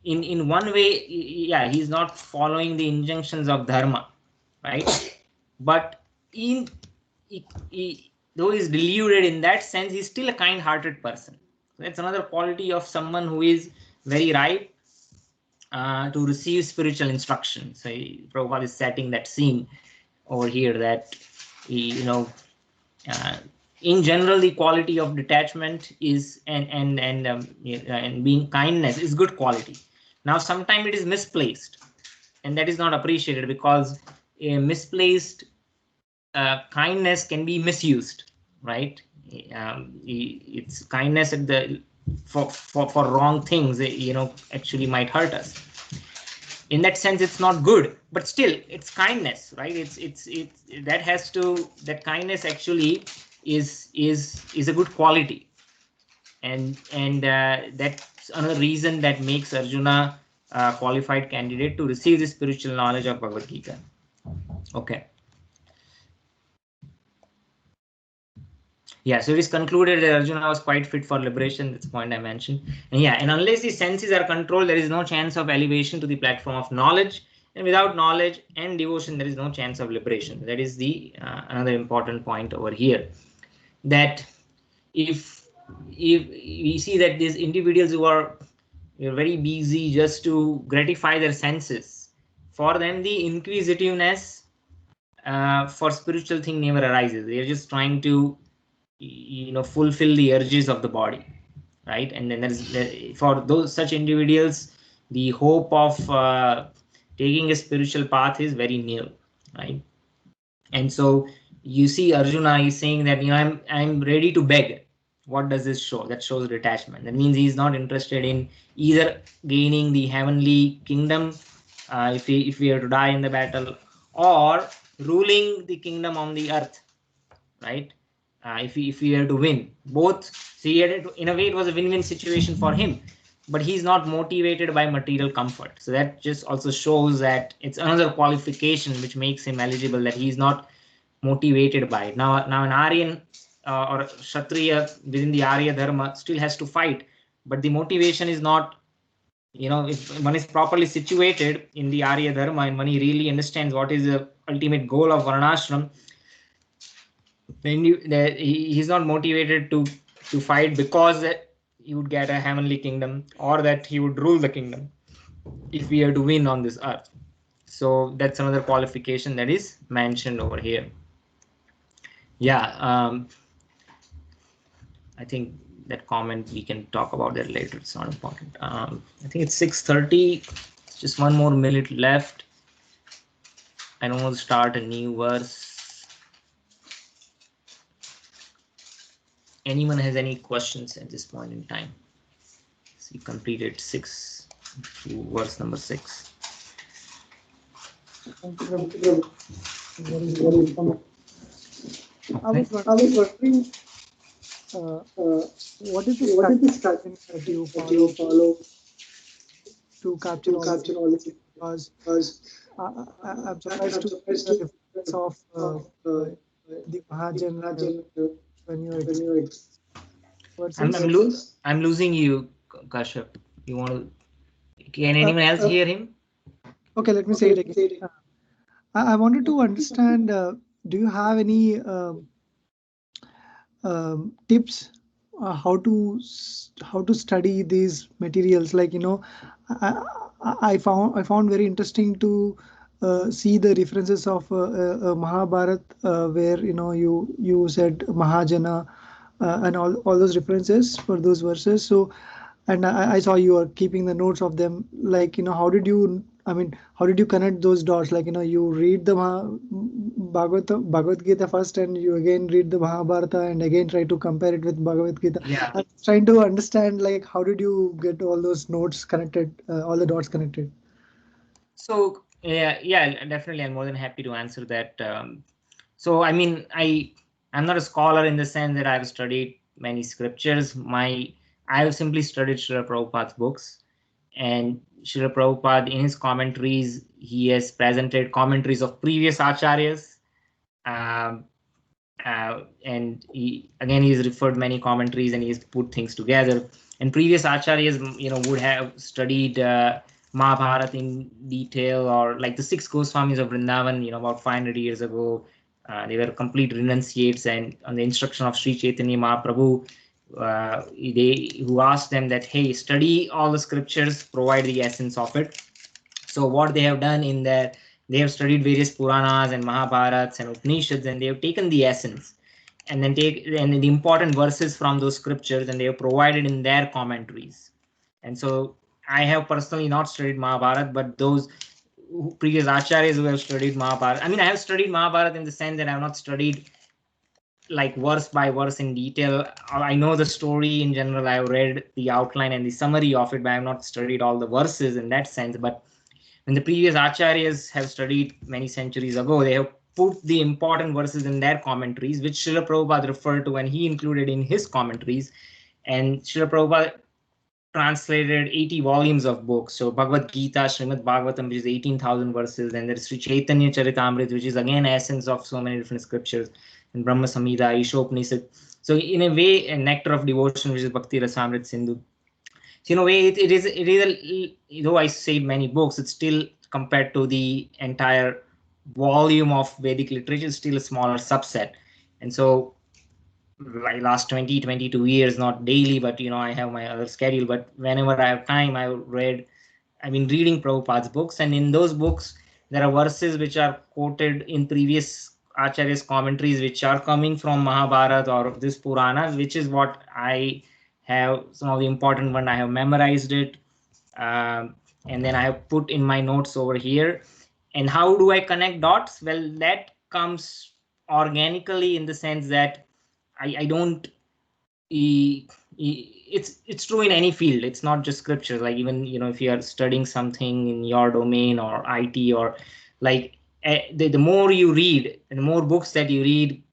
in one way, yeah, he's not following the injunctions of dharma, right? But though he's deluded in that sense, he's still a kind-hearted person. So that's another quality of someone who is very ripe to receive spiritual instruction. So Prabhupada is setting that scene over here that in general, the quality of detachment is and being kindness is good quality. Now, sometimes it is misplaced, and that is not appreciated, because a misplaced kindness can be misused, right? It's kindness at the for wrong things, actually might hurt us. In that sense, it's not good, but still, it's kindness, right? That kindness actually is a good quality, and that's another reason that makes Arjuna a qualified candidate to receive the spiritual knowledge of Bhagavad Gita. Okay. Yeah, so it is concluded that Arjuna was quite fit for liberation. That's the point I mentioned. And yeah, and unless the senses are controlled, there is no chance of elevation to the platform of knowledge. And without knowledge and devotion, there is no chance of liberation. That is the another important point over here. That if we see that these individuals who are very busy just to gratify their senses, for them the inquisitiveness for spiritual thing never arises. They are just trying to fulfill the urges of the body, right? And then for those such individuals, the hope of taking a spiritual path is very nil, right? And so you see Arjuna is saying that I'm ready to beg. What does this show? That shows detachment. That means he's not interested in either gaining the heavenly kingdom if we are to die in the battle, or ruling the kingdom on the earth, right? If we are to win both. See, in a way it was a win-win situation for him, but he's not motivated by material comfort. So that just also shows that it's another qualification which makes him eligible, that he's not motivated by it. Now an Aryan or Kshatriya within the Arya Dharma still has to fight, but the motivation is not, if one is properly situated in the Arya Dharma and one really understands what is the ultimate goal of Varnashram, then he's not motivated to fight because he would get a heavenly kingdom, or that he would rule the kingdom if we are to win on this earth. So that's another qualification that is mentioned over here. Yeah. I think that comment we can talk about that later. It's not important. I think it's 6:30. Just one more minute left. I don't want to start a new verse. Anyone has any questions at this point in time? So you completed 6 to verse number 6. I was wondering, what is the strategy that you follow to capture all this? Because I'm surprised to see the difference of the Mahajan when you I'm losing you, Kashyap. You want to? Can anyone else hear him? Okay, let me say it again. I wanted to understand, do you have any tips how to study these materials? Like, you know, I found very interesting to see the references of Mahabharat, where, you know, you said Mahajana, and all those references for those verses. So, and I saw you are keeping the notes of them. Like, you know, how did you connect those dots? Like, you know, you read the Bhagavad Gita first, and you again read the Mahabharata, and again try to compare it with Bhagavad Gita. Yeah. I'm trying to understand, like, how did you get all those notes connected, all the dots connected? So yeah, definitely. I'm more than happy to answer that. So I mean, I'm not a scholar in the sense that I've studied many scriptures. I've simply studied Srila Prabhupada's books, and Srila Prabhupada, in his commentaries, he has presented commentaries of previous acharyas, and he's referred many commentaries, and he's put things together. And previous acharyas, you know, would have studied Mahabharata in detail, or like the 6 Goswamis of Vrindavan, you know, about 500 years ago. They were complete renunciates, and on the instruction of Sri Chaitanya Mahaprabhu, who asked them that, hey, study all the scriptures, provide the essence of it. So what they have done in there, they have studied various Puranas and Mahabharats and Upanishads, and they have taken the essence and then the important verses from those scriptures, and they have provided in their commentaries. And so I have personally not studied Mahabharata, but those previous acharyas who have studied Mahabharata, I mean, I have studied Mahabharata in the sense that I have not studied like verse by verse in detail. I know the story in general. I've read the outline and the summary of it, but I have not studied all the verses in that sense. But when the previous acharyas have studied many centuries ago, they have put the important verses in their commentaries, which Srila Prabhupada referred to and he included in his commentaries. And Srila Prabhupada translated 80 volumes of books. So Bhagavad Gita, Srimad Bhagavatam, which is 18,000 verses, and there's Sri Chaitanya Charitamrita, which is again essence of so many different scriptures, and Brahma Samhita, Ishopanishad. So in a way, a nectar of devotion, which is Bhakti Rasamrit Sindhu. So in a way, it is, though I say many books, it's still compared to the entire volume of Vedic literature, still a smaller subset. And so like last 22 years, not daily, but you know, I have my other schedule, but whenever I have time, I've been reading Prabhupada's books, and in those books there are verses which are quoted in previous acharyas commentaries, which are coming from Mahabharata or this Puranas, which is what I have. Some of the important one I have memorized it, and then I have put in my notes over here. And how do I connect dots? Well, that comes organically in the sense that I don't. It's true in any field. It's not just scriptures. Like even, you know, if you are studying something in your domain or IT, or like the more you read and the more books that you read,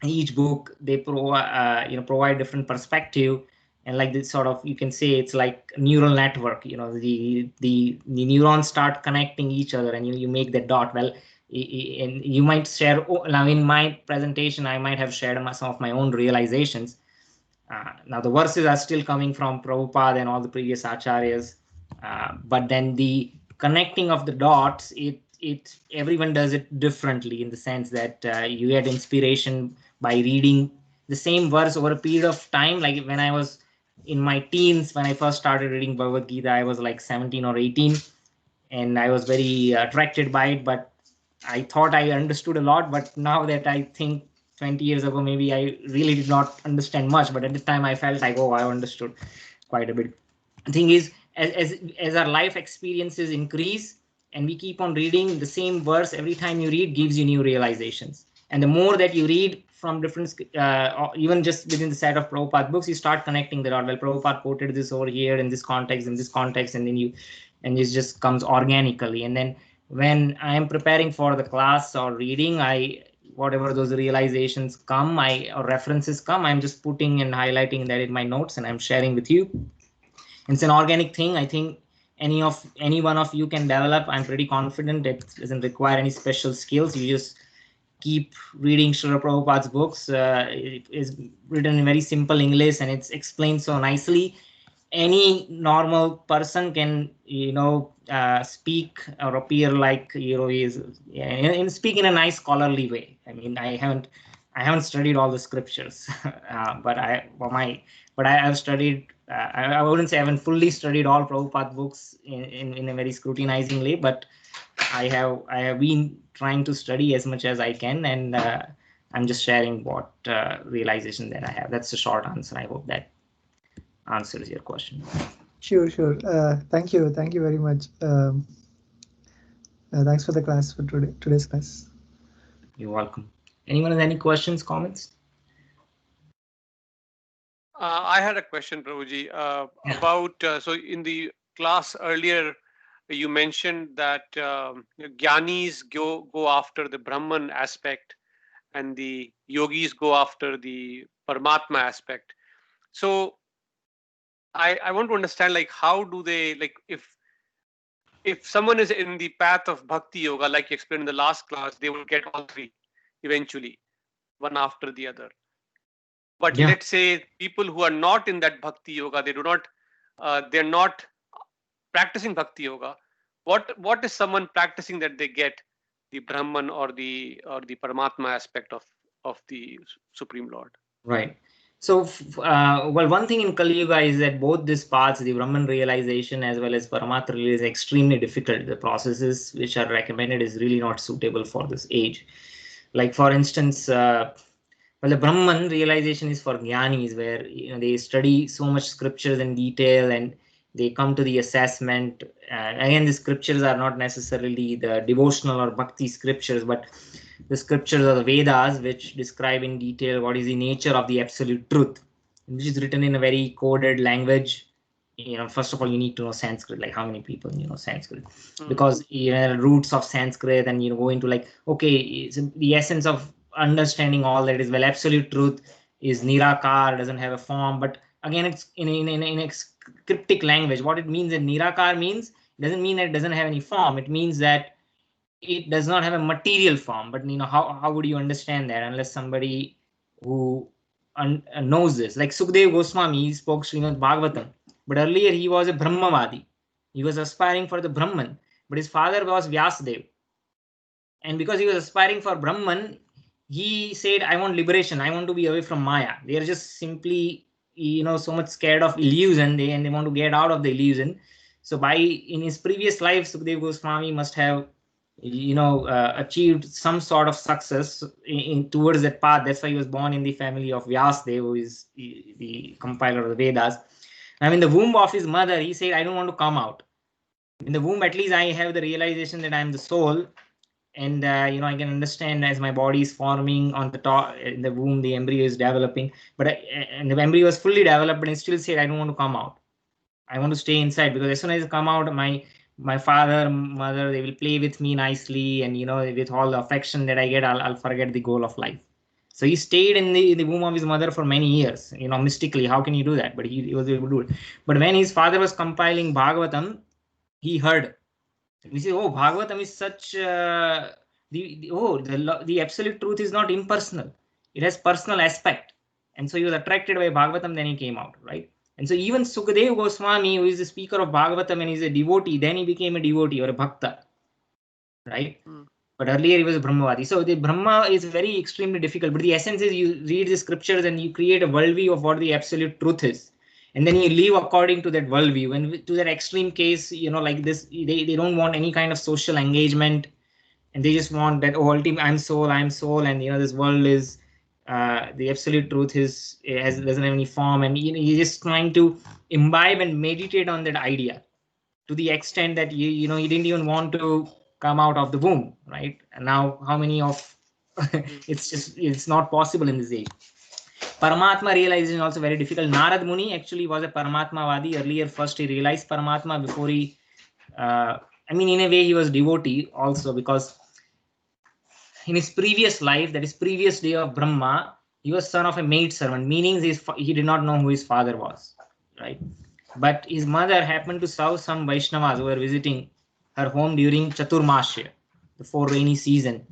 each book they provide different perspective. And like this sort of, you can say it's like a neural network. You know, the neurons start connecting each other, and you make that dot. Well, and you might share. Now in my presentation, I might have shared some of my own realizations. Now the verses are still coming from Prabhupada and all the previous acharyas, but then the connecting of the dots, everyone does it differently, in the sense that you get inspiration by reading the same verse over a period of time. Like when I was in my teens, when I first started reading Bhagavad Gita, I was like 17 or 18, and I was very attracted by it, but I thought I understood a lot. But now that I think 20 years ago, maybe I really did not understand much, but at the time I felt like, oh, I understood quite a bit. The thing is, as our life experiences increase and we keep on reading the same verse, every time you read gives you new realizations. And the more that you read from different, even just within the set of Prabhupada books, you start connecting the dot. Well, Prabhupada quoted this over here in this context, and then it just comes organically. And then when I am preparing for the class or reading, whatever those realizations come, or references come, I'm just putting and highlighting that in my notes and I'm sharing with you. It's an organic thing. I think any one of you can develop. I'm pretty confident it doesn't require any special skills. You just keep reading Srila Prabhupada's books. It is written in very simple English and it's explained so nicely. Any normal person can, speak or appear like, speak in a nice scholarly way. I mean, I haven't studied all the scriptures, but I have studied. I wouldn't say I haven't fully studied all Prabhupada books in a very scrutinizing way, but I have been trying to study as much as I can, and I'm just sharing what realization that I have. That's the short answer. I hope that answers your question. Sure. Thank you very much. Thanks for the class, for today's class. You're welcome. Anyone has any questions, comments? I had a question, Prabhuji, about, so in the class earlier, you mentioned that Gyanis go after the Brahman aspect and the yogis go after the Paramatma aspect. So I want to understand, like, how do they, like, if someone is in the path of Bhakti Yoga, like you explained in the last class, they will get all three eventually, one after the other. But let's say people who are not in that Bhakti Yoga, they're not practicing Bhakti Yoga. What is someone practicing that they get the Brahman or the Paramatma aspect of the Supreme Lord? Right. So, one thing in Kali Yuga is that both these paths, the Brahman realization as well as Paramatma realization, is extremely difficult. The processes which are recommended is really not suitable for this age. Like, for instance, the Brahman realization is for Jnanis, where they study so much scriptures in detail and they come to the assessment. Again, the scriptures are not necessarily the devotional or bhakti scriptures, but the scriptures are the Vedas, which describe in detail what is the nature of the absolute truth, which is written in a very coded language. First of all, you need to know Sanskrit. Like, how many people know Sanskrit? Because roots of Sanskrit, and go into like, okay, so the essence of understanding all that is, well, absolute truth is Nirakar, doesn't have a form, but again, it's in a cryptic language. What it means in Nirakar means, doesn't mean that it doesn't have any form. It means that it does not have a material form. But how would you understand that unless somebody who knows this? Like Sukadeva Goswami, he spoke Srimad Bhagavatam, but earlier he was a Brahmavadi. He was aspiring for the Brahman, but his father was Vyasadeva. And because he was aspiring for Brahman, he said, I want liberation. I want to be away from Maya. They are just simply, so much scared of illusion, and they want to get out of the illusion. So in his previous life, Sukadeva Goswami must have, achieved some sort of success towards that path. That's why he was born in the family of Vyasadeva, who is the compiler of the Vedas. Now, in the womb of his mother, he said, I don't want to come out. In the womb, at least I have the realization that I am the soul. And, I can understand as my body is forming on the top, in the womb, the embryo is developing. But and the embryo was fully developed, but it still said, I don't want to come out. I want to stay inside, because as soon as I come out, my father, mother, they will play with me nicely. And, with all the affection that I get, I'll forget the goal of life. So he stayed in the womb of his mother for many years, mystically. How can you do that? But he was able to do it. But when his father was compiling Bhagavatam, he heard. We say, oh, Bhagavatam is such, the absolute truth is not impersonal. It has personal aspect. And so he was attracted by Bhagavatam, then he came out, right? And so even Sukadeva Goswami, who is the speaker of Bhagavatam and is a devotee, then he became a devotee or a bhakta, right? But earlier he was a Brahmavadi. So the Brahma is very extremely difficult. But the essence is you read the scriptures and you create a worldview of what the absolute truth is. And then you live according to that worldview. And to that extreme case, like this, they don't want any kind of social engagement. And they just want that, oh, ultimately, I'm soul. And, this world is the absolute truth doesn't have any form, and he's just trying to imbibe and meditate on that idea to the extent that he didn't even want to come out of the womb, right? And now how many of it's not possible in this age. Paramatma realization is also very difficult. Narad Muni actually was a Paramatmavadi earlier. First he realized Paramatma before he in a way he was devotee also, because in his previous life, that is previous day of Brahma, he was son of a maid servant, meaning he did not know who his father was, right? But his mother happened to serve some Vaishnavas who were visiting her home during Chaturmasya, the 4 rainy season.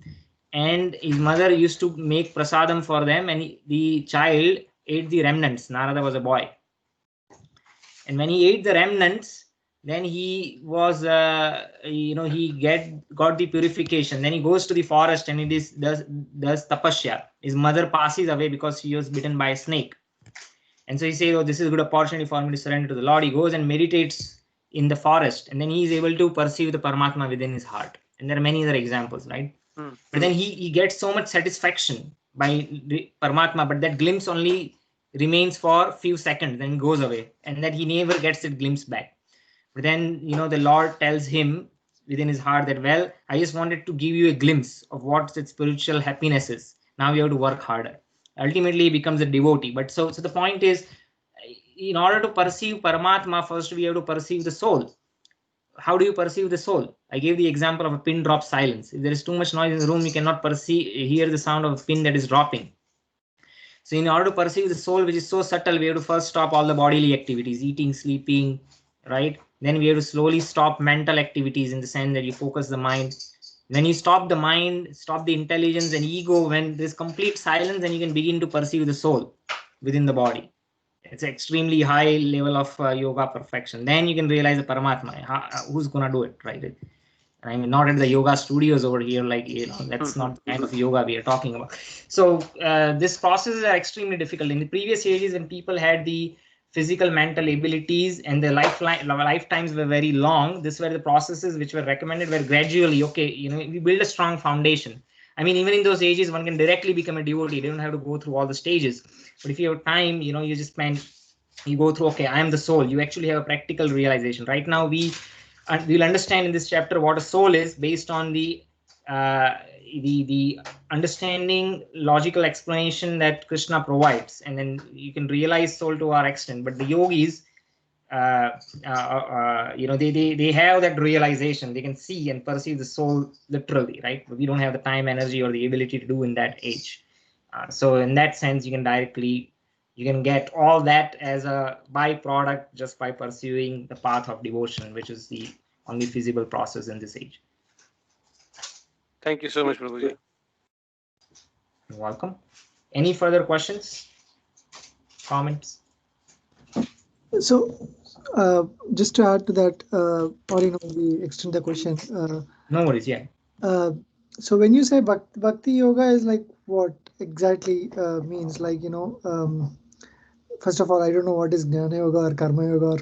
And his mother used to make prasadam for them, and the child ate the remnants. Narada was a boy. And when he ate the remnants, then he was he got the purification. Then he goes to the forest and does tapasya. His mother passes away because she was bitten by a snake, and so he says, oh, this is a good opportunity for me to surrender to the Lord. He goes and meditates in the forest, and then he is able to perceive the Paramatma within his heart. And there are many other examples, right? But then he gets so much satisfaction by Paramatma, but that glimpse only remains for a few seconds, then goes away, and that he never gets that glimpse back. But then, the Lord tells him within his heart that, well, I just wanted to give you a glimpse of what that spiritual happiness is. Now you have to work harder. Ultimately, he becomes a devotee. But so the point is, in order to perceive Paramatma, first we have to perceive the soul. How do you perceive the soul? I gave the example of a pin drop silence. If there is too much noise in the room, you cannot hear the sound of a pin that is dropping. So in order to perceive the soul, which is so subtle, we have to first stop all the bodily activities, eating, sleeping, right? Then we have to slowly stop mental activities, in the sense that you focus the mind. When you stop the mind, stop the intelligence and ego, when there's complete silence, then you can begin to perceive the soul within the body. It's an extremely high level of yoga perfection. Then you can realize the Paramatma. Who's gonna do it, right? I mean, not at the yoga studios over here, that's not the kind of yoga we are talking about. So this processes are extremely difficult. In the previous ages, when people had the physical, mental abilities and their lifetimes were very long, these were the processes which were recommended were gradually, we build a strong foundation. I mean, even in those ages, one can directly become a devotee. They don't have to go through all the stages. But if you have time, you just you go through, okay, I am the soul. You actually have a practical realization. Right now, we'll understand in this chapter what a soul is based on the understanding, logical explanation that Krishna provides, and then you can realize soul to our extent. But the yogis, they have that realization. They can see and perceive the soul literally, right? But we don't have the time, energy, or the ability to do in that age. So in that sense, you can get all that as a byproduct just by pursuing the path of devotion, which is the only feasible process in this age. Thank you so much, Prabhuji. You're welcome. Any further questions, comments? So, just to add to that, or we extend the question. No worries. Yeah. So when you say bhakti yoga is like, what exactly means? First of all, I don't know what is jnana yoga or karma yoga or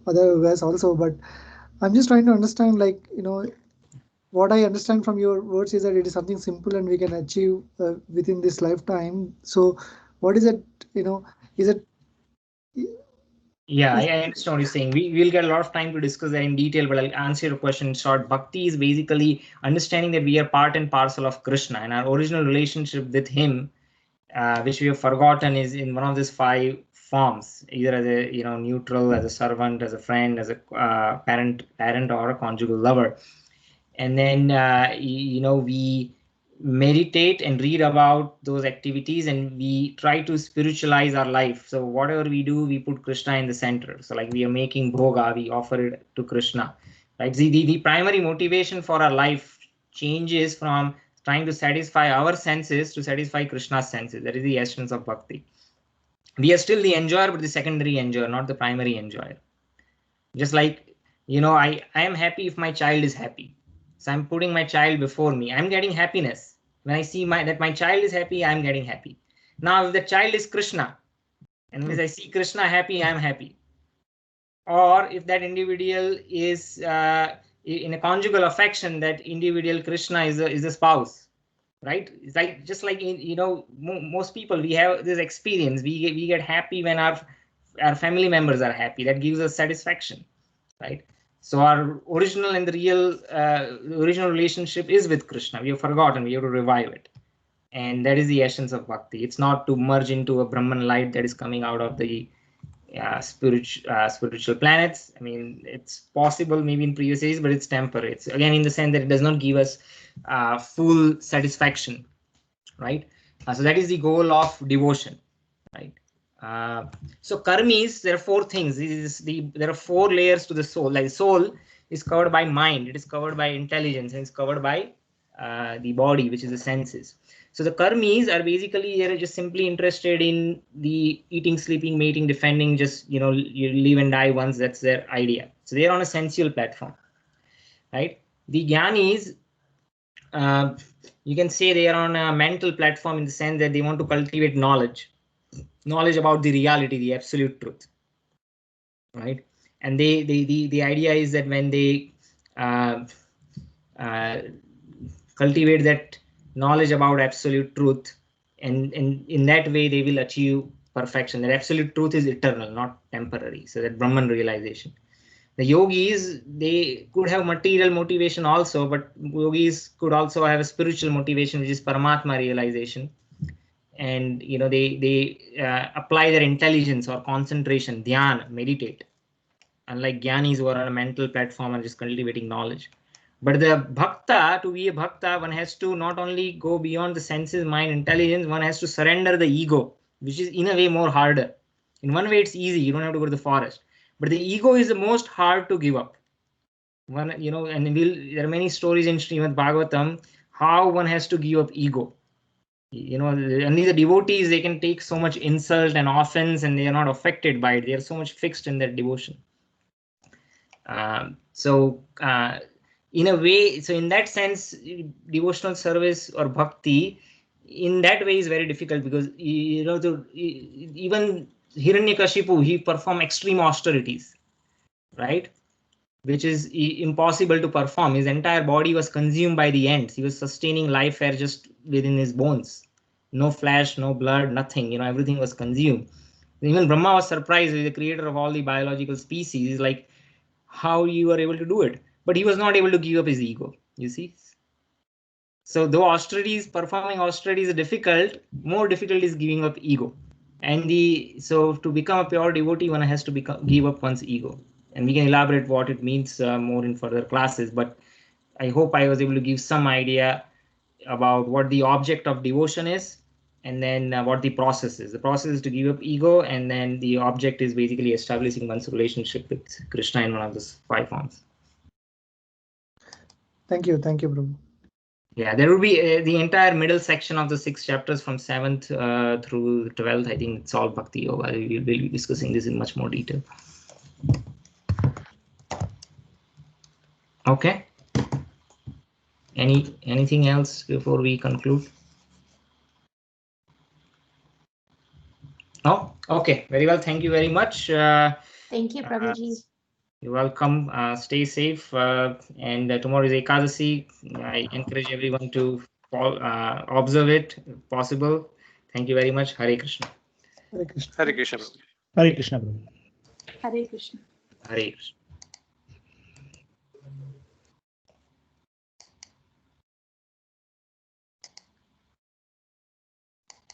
other yogas also, but I'm just trying to understand, what I understand from your words is that it is something simple and we can achieve within this lifetime. So what is it, is it? Yeah, I understand what you're saying. We'll get a lot of time to discuss that in detail, but I'll answer your question in short. Bhakti is basically understanding that we are part and parcel of Krishna, and our original relationship with him, which we have forgotten, is in one of these 5 forms, either as a neutral, as a servant, as a friend, as a parent, or a conjugal lover. And then we meditate and read about those activities, and we try to spiritualize our life. So whatever we do, we put Krishna in the center. So like we are making bhoga, we offer it to Krishna, right? The primary motivation for our life changes from trying to satisfy our senses to satisfy Krishna's senses. That is the essence of bhakti. We are still the enjoyer, but the secondary enjoyer, not the primary enjoyer. Just like, I am happy if my child is happy. So I'm putting my child before me. I'm getting happiness. When I see that my child is happy, I'm getting happy. Now, if the child is Krishna, and when I see Krishna happy, I'm happy. Or if that individual is in a conjugal affection, that individual Krishna is the spouse, right? It's like just like most people, we have this experience. We get happy when our family members are happy. That gives us satisfaction, right? So our original and the real original relationship is with Krishna. We have forgotten. We have to revive it, and that is the essence of bhakti. It's not to merge into a Brahman light that is coming out of the spiritual planets. I mean, it's possible maybe in previous days, but it's temporary. It's again in the sense that it does not give us full satisfaction, right? So that is the goal of devotion, right? So karmis, there are four things. There are four layers to the soul. Like soul is covered by mind, it is covered by intelligence, and it's covered by the body, which is the senses. So the karmis are basically, they're just simply interested in the eating, sleeping, mating, defending, just you live and die once. That's their idea. So they're on a sensual platform, right? The jnanis, you can say they are on a mental platform in the sense that they want to cultivate knowledge about the reality, the absolute truth, right? And the idea is that when they cultivate that knowledge about absolute truth, and in that way they will achieve perfection. That absolute truth is eternal, not temporary. So that Brahman realization. The yogis, they could have material motivation also, but yogis could also have a spiritual motivation, which is Paramatma realization. And they apply their intelligence or concentration, dhyan, meditate. Unlike jnanis who are on a mental platform and just cultivating knowledge. But the bhakta, to be a bhakta, one has to not only go beyond the senses, mind, intelligence, one has to surrender the ego, which is in a way more harder. In one way it's easy, you don't have to go to the forest. But the ego is the most hard to give up. And there are many stories in Srimad Bhagavatam how one has to give up ego. Only the devotees, they can take so much insult and offense and they are not affected by it. They are so much fixed in their devotion. In a way, so in that sense, devotional service or bhakti, in that way is very difficult, because even Hiranyakashipu, he performed extreme austerities, right? Which is impossible to perform. His entire body was consumed by the ants. He was sustaining life air just within his bones. No flesh, no blood, nothing. Everything was consumed. Even Brahma was surprised. The creator of all the biological species. He's like, how you are able to do it? But he was not able to give up his ego. You see. So though performing austerities is difficult, more difficult is giving up ego. And so to become a pure devotee, one has to give up one's ego. And we can elaborate what it means more in further classes. But I hope I was able to give some idea about what the object of devotion is, and then what the process is. The process is to give up ego, and then the object is basically establishing one's relationship with Krishna in one of those 5 forms. Thank you, Prabhu. Yeah, there will be the entire middle section of the 6 chapters from 7th through 12th. I think it's all Bhakti Yoga. We will be discussing this in much more detail. Okay. Anything else before we conclude? Oh, okay. Very well. Thank you very much. Thank you, Prabhuji. You're welcome. Stay safe. And tomorrow is Ekadasi. I encourage everyone to observe it if possible. Thank you very much. Hare Krishna. Hare Krishna. Hare Krishna. Hare Krishna. Hare Krishna. Hare Krishna.